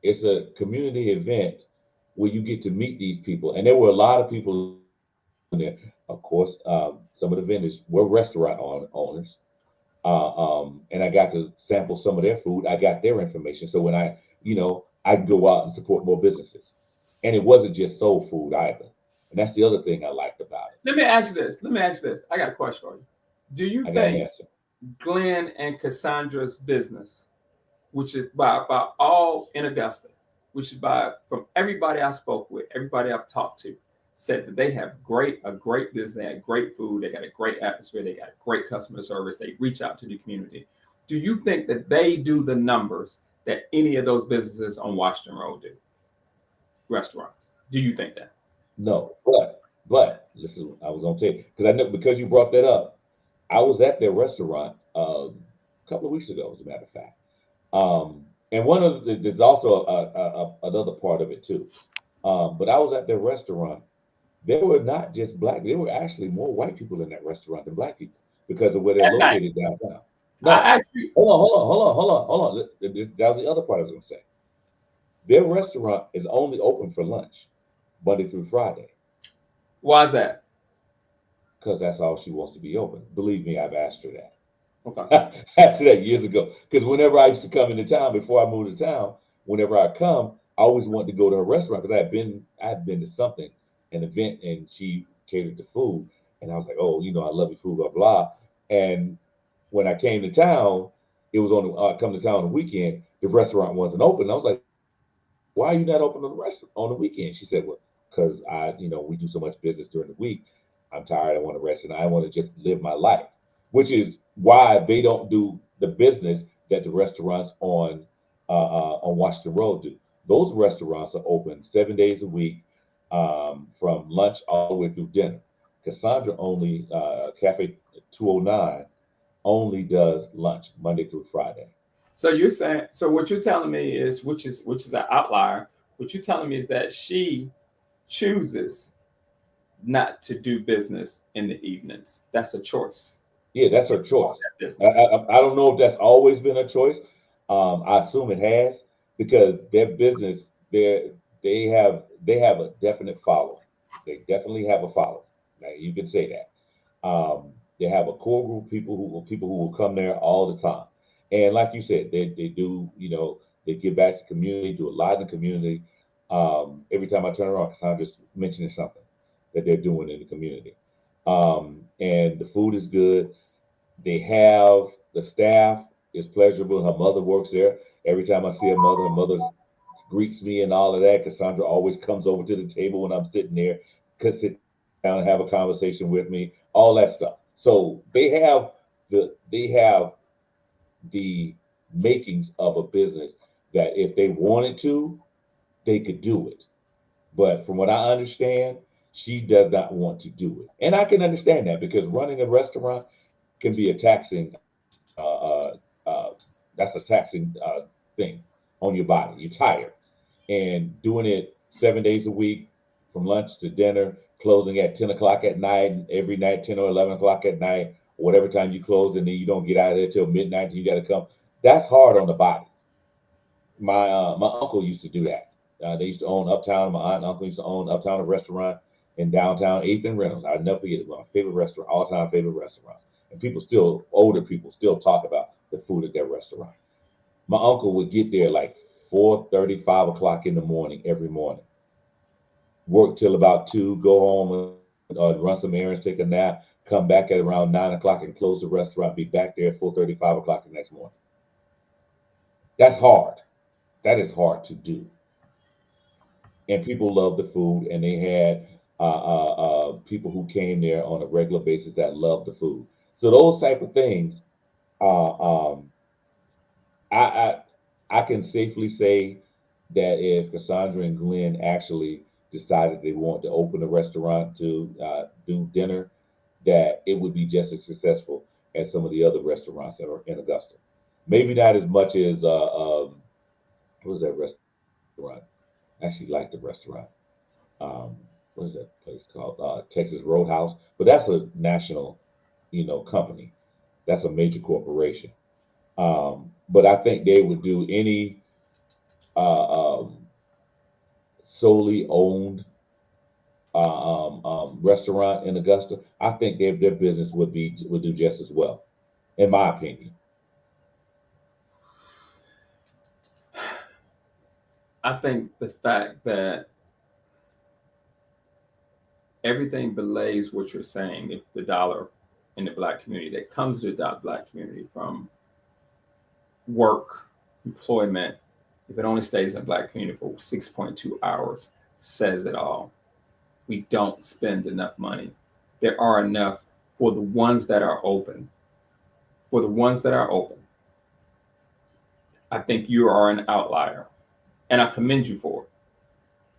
it's a community event where you get to meet these people. And there were a lot of people in there. Of course, some of the vendors were restaurant owners. And I got to sample some of their food. I got their information. So when I could go out and support more businesses. And it wasn't just soul food either. And that's the other thing I liked about it. Let me ask you this. Let me ask you this. I got a question for you. Do you I got an think answer. Glenn and Cassandra's business, which is by all in Augusta, which is by from everybody I spoke with, everybody I've talked to, said that they have a great business, they have great food, they got a great atmosphere, they got great customer service, they reach out to the community. Do you think that they do the numbers that any of those businesses on Washington Road do? Restaurants. Do you think that? No, but listen, I was gonna tell you because I know because you brought that up. I was at their restaurant a couple of weeks ago, as a matter of fact. And there's also another part of it too. But I was at their restaurant. There were not just black; there were actually more white people in that restaurant than black people because of where they're At night. located downtown. No, I actually hold on. That was the other part I was gonna say. Their restaurant is only open for lunch, Monday through Friday, why is that? because that's all she wants to be open. Believe me, I've asked her that. Okay. Asked her that years ago. Because whenever I used to come into town before I moved to town, whenever I come, I always wanted to go to her restaurant because I had been to something, an event, and she catered to food. And I was like, oh, I love your food, blah, blah. And when I came to town, it was come to town on the weekend, the restaurant wasn't open. I was like, why are you not open on the restaurant on the weekend? She said, well, because we do so much business during the week. I'm tired. I want to rest and I want to just live my life, which is why they don't do the business that the restaurants on Washington Road do. Those restaurants are open 7 days a week, from lunch all the way through dinner. Cassandra only Cafe 209 only does lunch Monday through Friday. So you're saying, so what you're telling me is, which is an outlier. What you're telling me is that she chooses not to do business in the evenings. That's a choice. Yeah, that's her choice. Business. I don't know if that's always been a choice. I assume it has because their business, they have a definite following. They definitely have a following. Now you can say that. They have a core group of people who will come there all the time. And like you said, they do, they give back to the community, do a lot in the community. Every time I turn around, Cassandra's mentioning something that they're doing in the community. And the food is good. They have the staff is pleasurable. Her mother works there. Every time I see her mother greets me and all of that. Cassandra always comes over to the table when I'm sitting there, could sit down and have a conversation with me, all that stuff. So they have the makings of a business that if they wanted to, they could do it. But from what I understand, she does not want to do it. And I can understand that because running a restaurant can be a taxing that's a taxing thing on your body. You're tired. And doing it 7 days a week from lunch to dinner, closing at 10 o'clock at night, every night, 10 or 11 o'clock at night, whatever time you close, and then you don't get out of there till midnight, you got to come. That's hard on the body. My uncle used to do that. They used to own Uptown. My aunt and uncle used to own Uptown, a restaurant in downtown, Eighth and Reynolds. I'll never forget it. My favorite restaurant, all time favorite restaurants. And older people still talk about the food at that restaurant. My uncle would get there like 4:30, 5 o'clock in the morning every morning. Work till about 2, go home and run some errands, take a nap, come back at around 9 o'clock and close the restaurant. Be back there at 4:30, 5 o'clock the next morning. That's hard. That is hard to do. And people love the food, and they had people who came there on a regular basis that loved the food. So those type of things, uh, um, I, I can safely say that if Cassandra and Glenn actually decided they want to open a restaurant to do dinner, that it would be just as successful as some of the other restaurants that are in Augusta. Maybe not as much as what was that restaurant? I actually like the restaurant. Um, what is that place called? Texas Roadhouse. But that's a national, company. That's a major corporation. But I think they would do any solely owned restaurant in Augusta. I think their business would do just as well, in my opinion. I think the fact that everything belays what you're saying, if the dollar in the black community that comes to the black community from work, employment, if it only stays in the black community for 6.2 hours, says it all. We don't spend enough money. There are enough for the ones that are open. For the ones that are open, I think you are an outlier. And I commend you for it.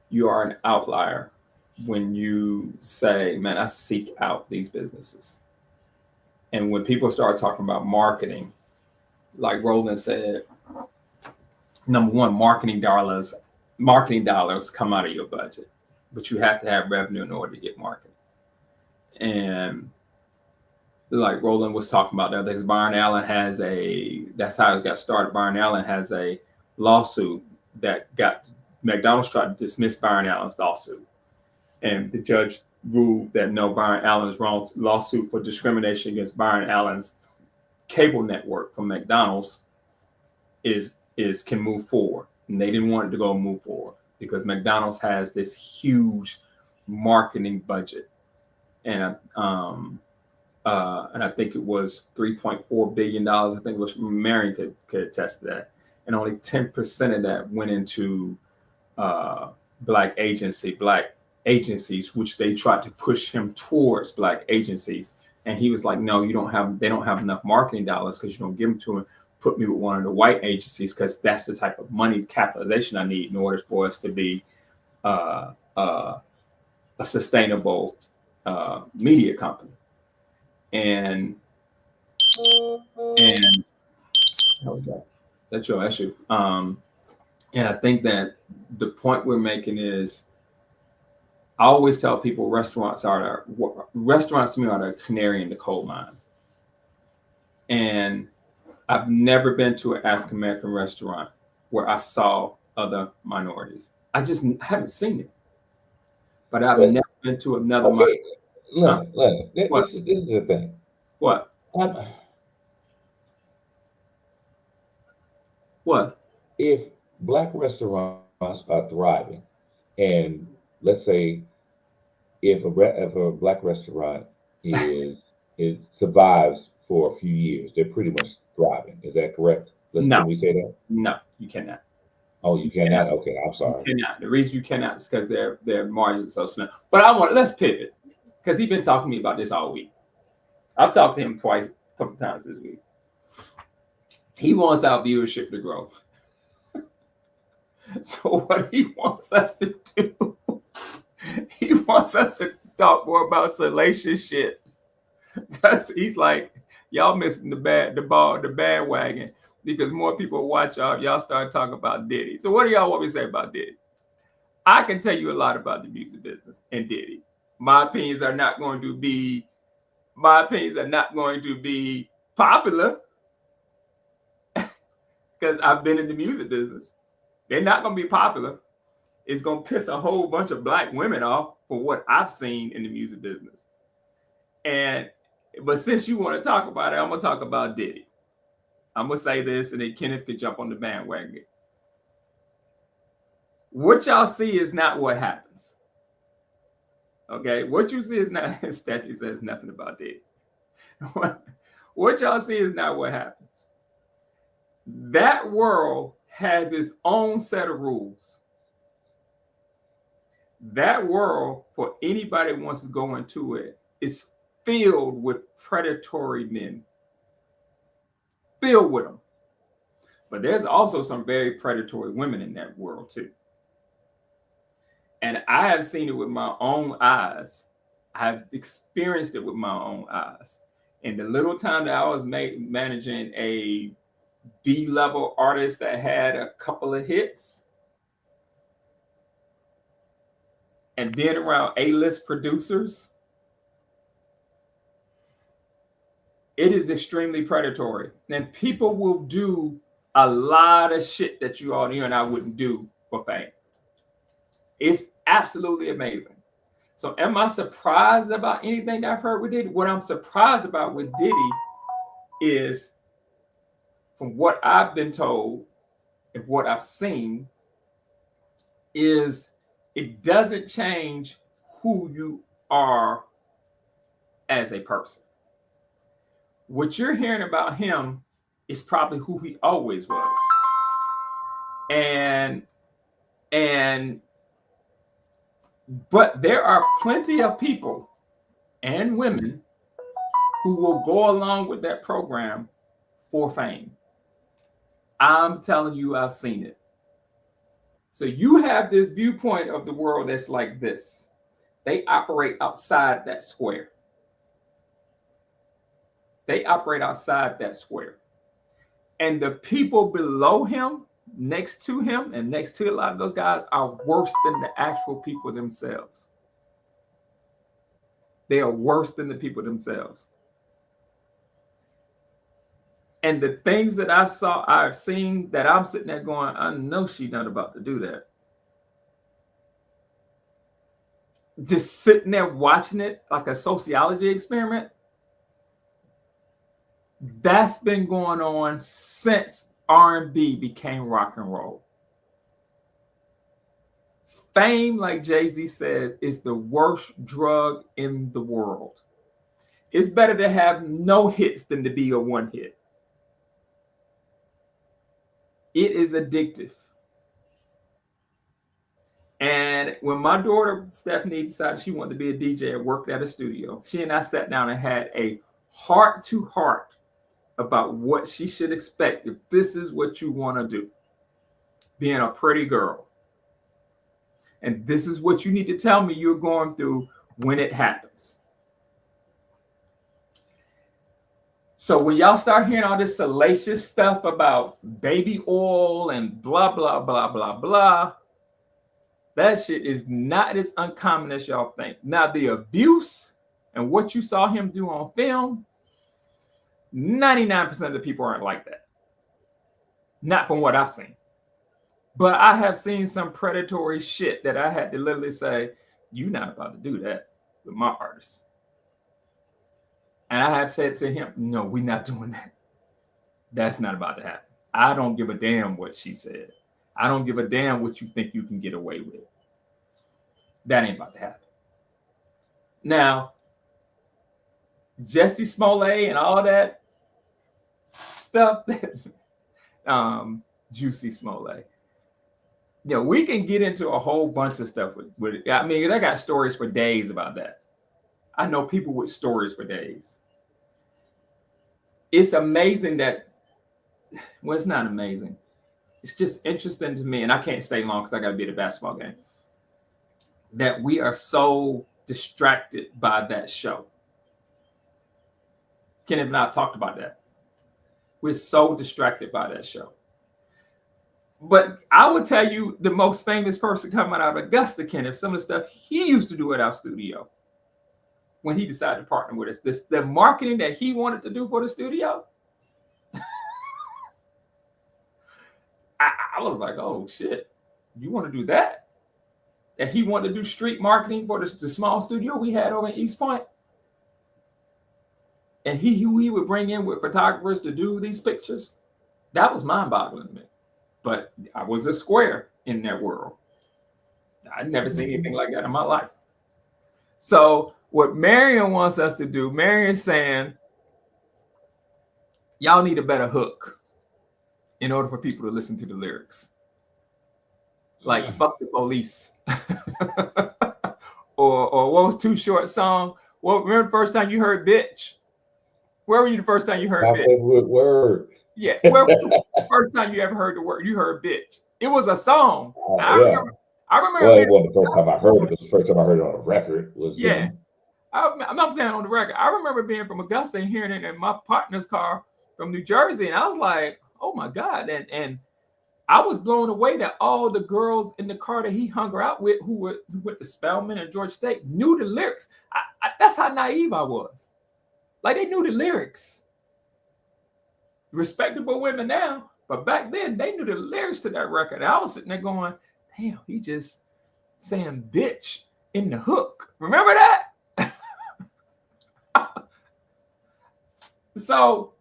You are an outlier when you say, man, I seek out these businesses. And when people start talking about marketing, like Roland said, number one, marketing dollars come out of your budget, but you have to have revenue in order to get marketing. And like Roland was talking about the other days, that's how it got started. Byron Allen has a lawsuit that got McDonald's tried to dismiss Byron Allen's lawsuit. And the judge ruled that no, Byron Allen's lawsuit for discrimination against Byron Allen's cable network from McDonald's can move forward. And they didn't want it to move forward because McDonald's has this huge marketing budget. and I think it was $3.4 billion. I think it was Marion could attest to that, and only 10% of that went into black agencies, which they tried to push him towards black agencies. And he was like, no, they don't have enough marketing dollars because you don't give them to him. Put me with one of the white agencies because that's the type of money capitalization I need in order for us to be a sustainable media company. And that's your issue. And I think that the point we're making is, I always tell people restaurants to me are the canary in the coal mine. And I've never been to an African American restaurant where I saw other minorities. I haven't seen it. But I've never been to another minority. Leonard, What? This is the thing. What? What? If black restaurants are thriving, and let's say if a black restaurant it survives for a few years, they're pretty much thriving. Is that correct? No. Can we say that? No, you cannot. Oh, you cannot? Okay, I'm sorry. You cannot. The reason you cannot is because their margins are so small. But let's pivot, because he's been talking to me about this all week. I've talked to him a couple times this week. He wants our viewership to grow. So what he wants us to do, he wants us to talk more about salacious shit. Because he's like, y'all missing the bandwagon, because more people watch y'all start talking about Diddy. So what do y'all want me to say about Diddy? I can tell you a lot about the music business and Diddy. My opinions are not going to be popular because I've been in the music business. They're not going to be popular. It's going to piss a whole bunch of black women off for what I've seen in the music business. But since you want to talk about it, I'm going to talk about Diddy. I'm going to say this, and then Kenneth could jump on the bandwagon. What y'all see is not what happens. Okay? What you see is not, Steffi says nothing about Diddy. What y'all see is not what happens. That world has its own set of rules. That world, for anybody who wants to go into it, is filled with predatory men. Filled with them. But there's also some very predatory women in that world too. And I have seen it with my own eyes. I've experienced it with my own eyes. In the little time that I was managing a B-level artist that had a couple of hits, and being around A-list producers, it is extremely predatory. And people will do a lot of shit that you and I wouldn't do for fame. It's absolutely amazing. So am I surprised about anything that I've heard with Diddy? What I'm surprised about with Diddy is, from what I've been told and what I've seen, is it doesn't change who you are as a person. What you're hearing about him is probably who he always was. But there are plenty of people and women who will go along with that program for fame. I'm telling you, I've seen it. So you have this viewpoint of the world that's like this. They operate outside that square. They operate outside that square. And the people below him, next to him, and next to a lot of those guys are worse than the actual people themselves. They are worse than the people themselves. And the things that I've seen that I'm sitting there going, I know she's not about to do that. Just sitting there watching it like a sociology experiment. That's been going on since R&B became rock and roll. Fame, like Jay-Z says, is the worst drug in the world. It's better to have no hits than to be a one hit. It is addictive. And when my daughter Stephanie decided she wanted to be a DJ and worked at a studio, she and I sat down and had a heart-to-heart about what she should expect if this is what you want to do, being a pretty girl. And this is what you need to tell me you're going through when it happens. So when y'all start hearing all this salacious stuff about baby oil and blah, blah, blah, blah, blah, that shit is not as uncommon as y'all think. Now, the abuse and what you saw him do on film, 99% of the people aren't like that. Not from what I've seen. But I have seen some predatory shit that I had to literally say, you're not about to do that with my artists. And I have said to him, no, we're not doing that. That's not about to happen. I don't give a damn what she said. I don't give a damn what you think you can get away with. That ain't about to happen. Now, Jesse Smollett and all that stuff, Juicy Smollett. You know, we can get into a whole bunch of stuff with it. I mean, I got stories for days about that. I know people with stories for days. It's amazing that, well, it's not amazing. It's just interesting to me, and I can't stay long because I got to be at a basketball game, that we are so distracted by that show. Kenneth and I talked about that. We're so distracted by that show. But I would tell you the most famous person coming out of Augusta, Kenneth, some of the stuff he used to do at our studio when he decided to partner with us. The marketing that he wanted to do for the studio, I was like, oh, shit, you want to do that? That he wanted to do street marketing for the small studio we had over in East Point? And who he would bring in with photographers to do these pictures? That was mind-boggling to me. But I was a square in that world. I'd never seen anything like that in my life. So what Marion wants us to do, Marion's saying, y'all need a better hook in order for people to listen to the lyrics. Like, fuck the police. or what was Too Short song? Well, remember the first time you heard bitch? Where were you the first time you heard bitch? Favorite word. Yeah, where was the first time you ever heard the word? You heard bitch. It was a song. I remember. Well, it wasn't the first time I heard it. It was the first time I heard it on a record. I'm not saying on the record. I remember being from Augusta and hearing it in my partner's car from New Jersey, and I was like, oh my God. And I was blown away that all the girls in the car that he hung out with who went to Spelman and Georgia State knew the lyrics. That's how naive I was. Like, they knew the lyrics. Respectable women now, but back then they knew the lyrics to that record. And I was sitting there going, damn, he just saying bitch in the hook. Remember that? So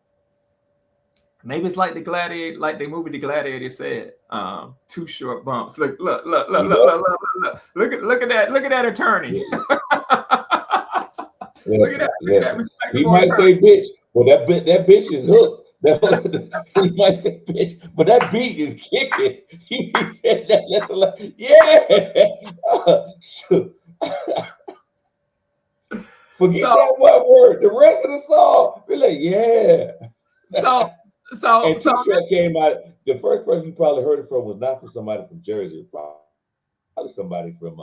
maybe it's like the Gladiator, like the movie The Gladiator said, Too Short bumps. Look at that attorney. Look at that respectable he might attorney. say bitch. Well, that bitch is hooked. He might say bitch, but that beat is kicking. He said that. That's a lot. Yeah. Forget that one word. The rest of the song, be like, yeah. And Too Short came out. The first person you probably heard it from was not from somebody from Jersey. It was probably somebody from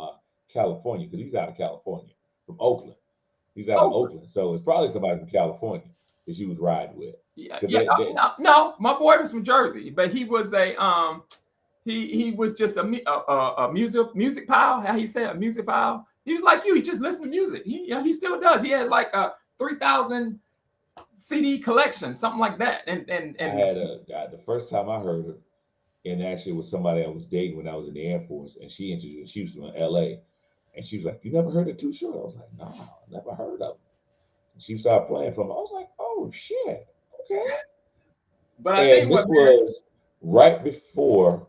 California, because he's out of California, from Oakland. He's out of Oakland, so it's probably somebody from California that she was riding with. No, my boy was from Jersey, but he was he was just a music pal. How he said, a music pal. He was like you. He just listened to music. He still does. He had like a 3,000 CD collection, something like that. And I had a guy. The first time I heard her, and actually it was somebody I was dating when I was in the Air Force, and she introduced. She was from LA, and she was like, "You never heard of Too Short?" I was like, "No, I never heard of him." She started playing from. I was like, "Oh shit, okay." But I think this was right before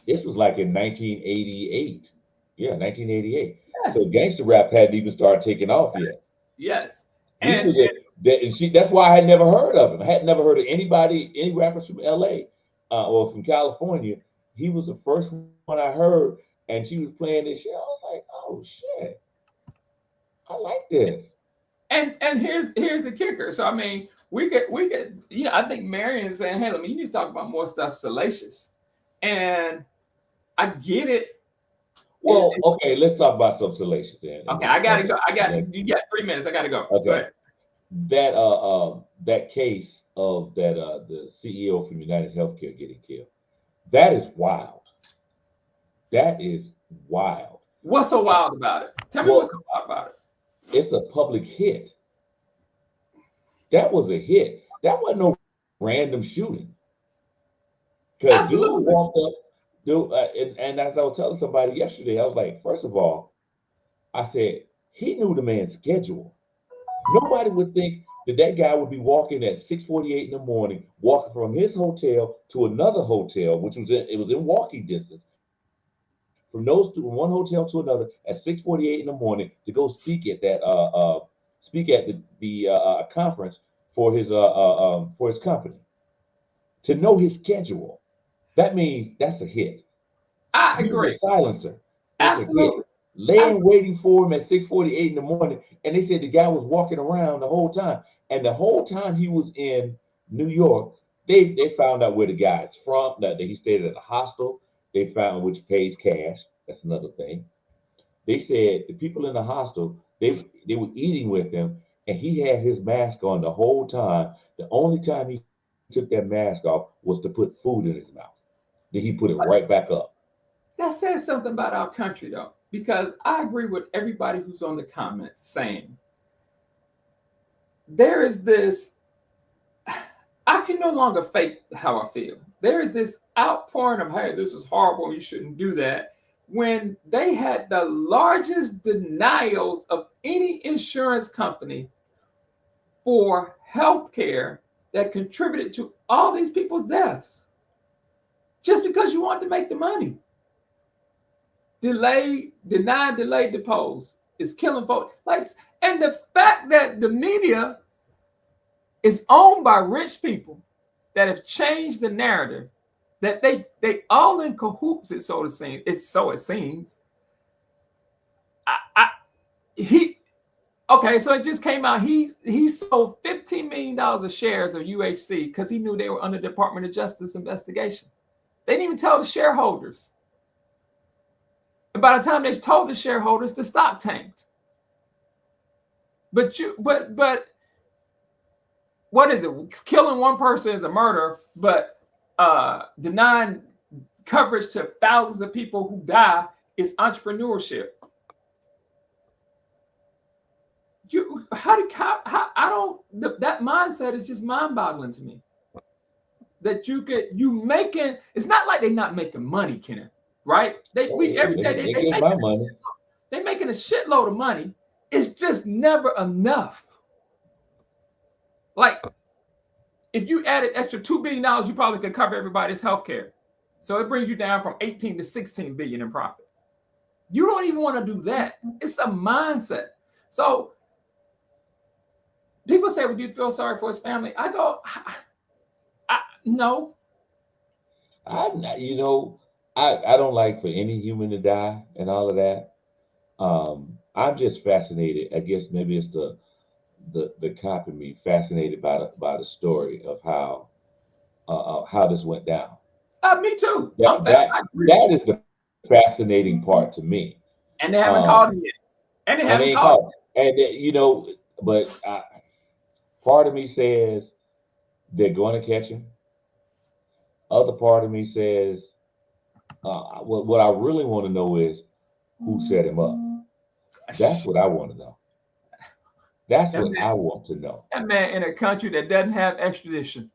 This was like in 1988. Yeah, 1988. So Yes, gangster rap hadn't even started taking off yet. yes. He And, was a that, and see, that's why I had never heard of him. I had never heard of anybody, any rappers from LA or from California. He was the first one I heard, and she was playing this shit. I was like, oh shit, I like this. and here's the kicker. So I mean, we get I think Marion is saying, hey, let me you need to talk about more stuff salacious. And I get it. Well, okay, let's talk about some salacious then. Okay, I gotta go. You got 3 minutes. I gotta go. Go Okay, ahead. that case of that the CEO from United Healthcare getting killed. That is wild. That is wild. What's so wild about it? Tell me what's so Well, wild about it. it's a public hit. That was a hit. That wasn't no random shooting. Because dude Absolutely. walked up, and as I was telling somebody yesterday, I was like, first of all, I said he knew the man's schedule. Nobody would think that that guy would be walking at 6:48 in the morning, walking from his hotel to another hotel, which was in walking distance from those two, one hotel to another at 6:48 in the morning to go speak at that speak at the conference for his company. To know his schedule, that means that's a hit. I Use a agree. silencer. It's a hit. Absolutely. Laying waiting for him at 6:48 in the morning, and they said the guy was walking around the whole time. And the whole time he was in New York, they found out where the guy is from. That he stayed at a hostel. They found which pays cash. That's another thing. They said the people in the hostel they were eating with him, and he had his mask on the whole time. The only time he took that mask off was to put food in his mouth. Then he put it right back up. That says something about our country, though, because I agree with everybody who's on the comments saying there is this. I can no longer fake how I feel. There is this outpouring of, hey, this is horrible, you shouldn't do that. When they had the largest denials of any insurance company for healthcare that contributed to all these people's deaths, just because you want to make the money. Delayed, denied, delayed, deposed is killing folks. Like, and the fact that the media is owned by rich people that have changed the narrative, that they all in cahoots, it so it seems. He okay, so it just came out. He sold $15 million of shares of UHC because he knew they were under Department of Justice investigation. They didn't even tell the shareholders. And by the time they told the shareholders, the stock tanked. But what is it? Killing one person is a murder, but denying coverage to thousands of people who die is entrepreneurship. That mindset is just mind-boggling to me. That it's not like they're not making money, Kenneth, right? Every day They get my money. They're making a shitload of money. It's just never enough. Like, if you added extra $2 billion, you probably could cover everybody's health care. So it brings you down from 18 to 16 billion in profit. You don't even want to do that. It's a mindset. So people say, would you feel sorry for his family? I go, no. I don't like for any human to die and all of that. I'm just fascinated. I guess maybe it's the cop in me fascinated by the story of how this went down. Me too. That is the fascinating part to me. And they haven't called him yet. And they haven't called him. And but part of me says they're going to catch him. Other part of me says, what I really want to know is who set him up. That's what I want to know. That's what I want to know. That man in a country that doesn't have extradition.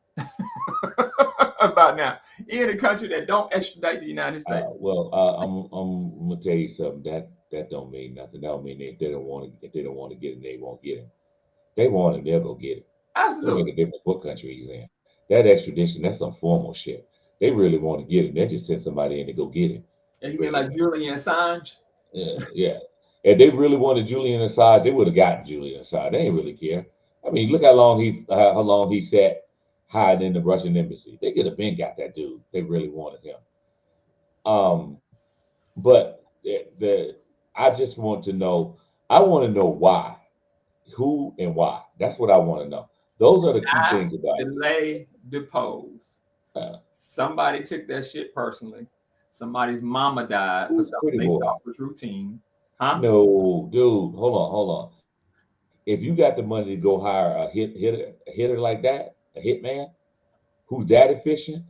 About now, he in a country that don't extradite the United States. I'm gonna tell you something. That don't mean nothing. That don't mean if they don't want to get him, they won't get him. They want him, they'll go get him. Absolutely. Don't make a difference what country he's in. That extradition, that's some formal shit. They really want to get him. They just send somebody in to go get him. And you mean like Julian Assange? Yeah, yeah. If they really wanted Julian Assange, they would have gotten Julian Assange. They ain't really care. I mean, look how long he sat hiding in the Russian embassy. They could have been got that dude. They really wanted him. But I just want to know. I want to know why, who, and why. That's what I want to know. Those are the key things about it. Delay, depose. Somebody took that shit personally. Somebody's mama died for something they thought was routine. Huh? No, dude, hold on. If you got the money to go hire a hitter like that, a hitman, who's that efficient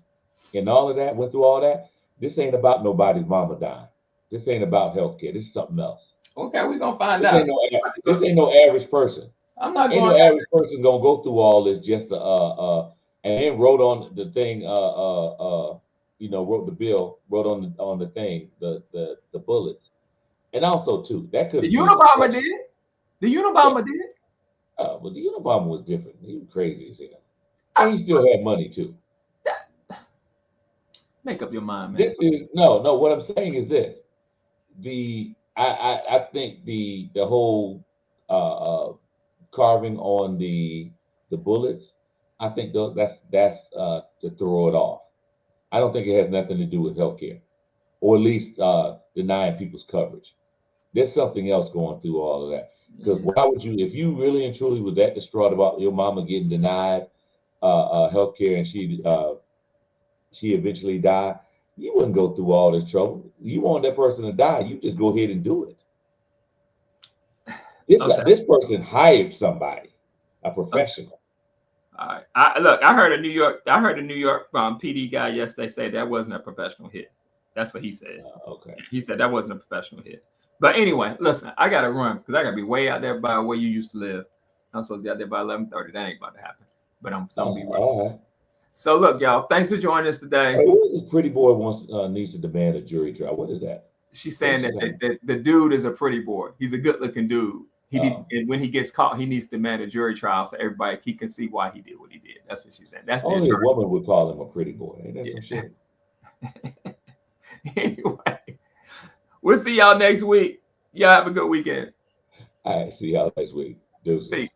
and all of that, went through all that, this ain't about nobody's mama dying. This ain't about healthcare. This is something else. Okay, we're gonna find out. This ain't no average person. I'm not going. Ain't no average person gonna go through all this just to and then wrote on the thing wrote the bill, wrote on the thing, the bullets. And also too, that could the Unabomber did. The Unabomber did. But the Unabomber was different. He was crazy as hell. And he still had money too. Make up your mind, man. This is no. What I'm saying is this: I think the whole carving on the bullets, I think that's to throw it off. I don't think it has nothing to do with healthcare, or at least denying people's coverage. There's something else going through all of that. Because why would you, if you really and truly was that distraught about your mama getting denied healthcare and she eventually died, you wouldn't go through all this trouble. You want that person to die, you just go ahead and do it. This person hired somebody, a professional. All right. I heard a New York PD guy yesterday say that wasn't a professional hit. That's what he said. Okay. He said that wasn't a professional hit. But anyway, listen, I gotta run because I gotta be way out there by where you used to live. I'm supposed to be out there by 11:30. That ain't about to happen. But I'm gonna be right. All right. So look, y'all, thanks for joining us today. Hey, what is pretty boy needs to demand a jury trial? What is that? She's saying that the dude is a pretty boy. He's a good-looking dude. And when he gets caught, he needs to demand a jury trial so everybody can see why he did what he did. That's what she's saying. That's only a woman would call him a pretty boy. Ain't that some shit? Anyway, we'll see y'all next week. Y'all have a good weekend. All right, see y'all next week. Deuces. Peace.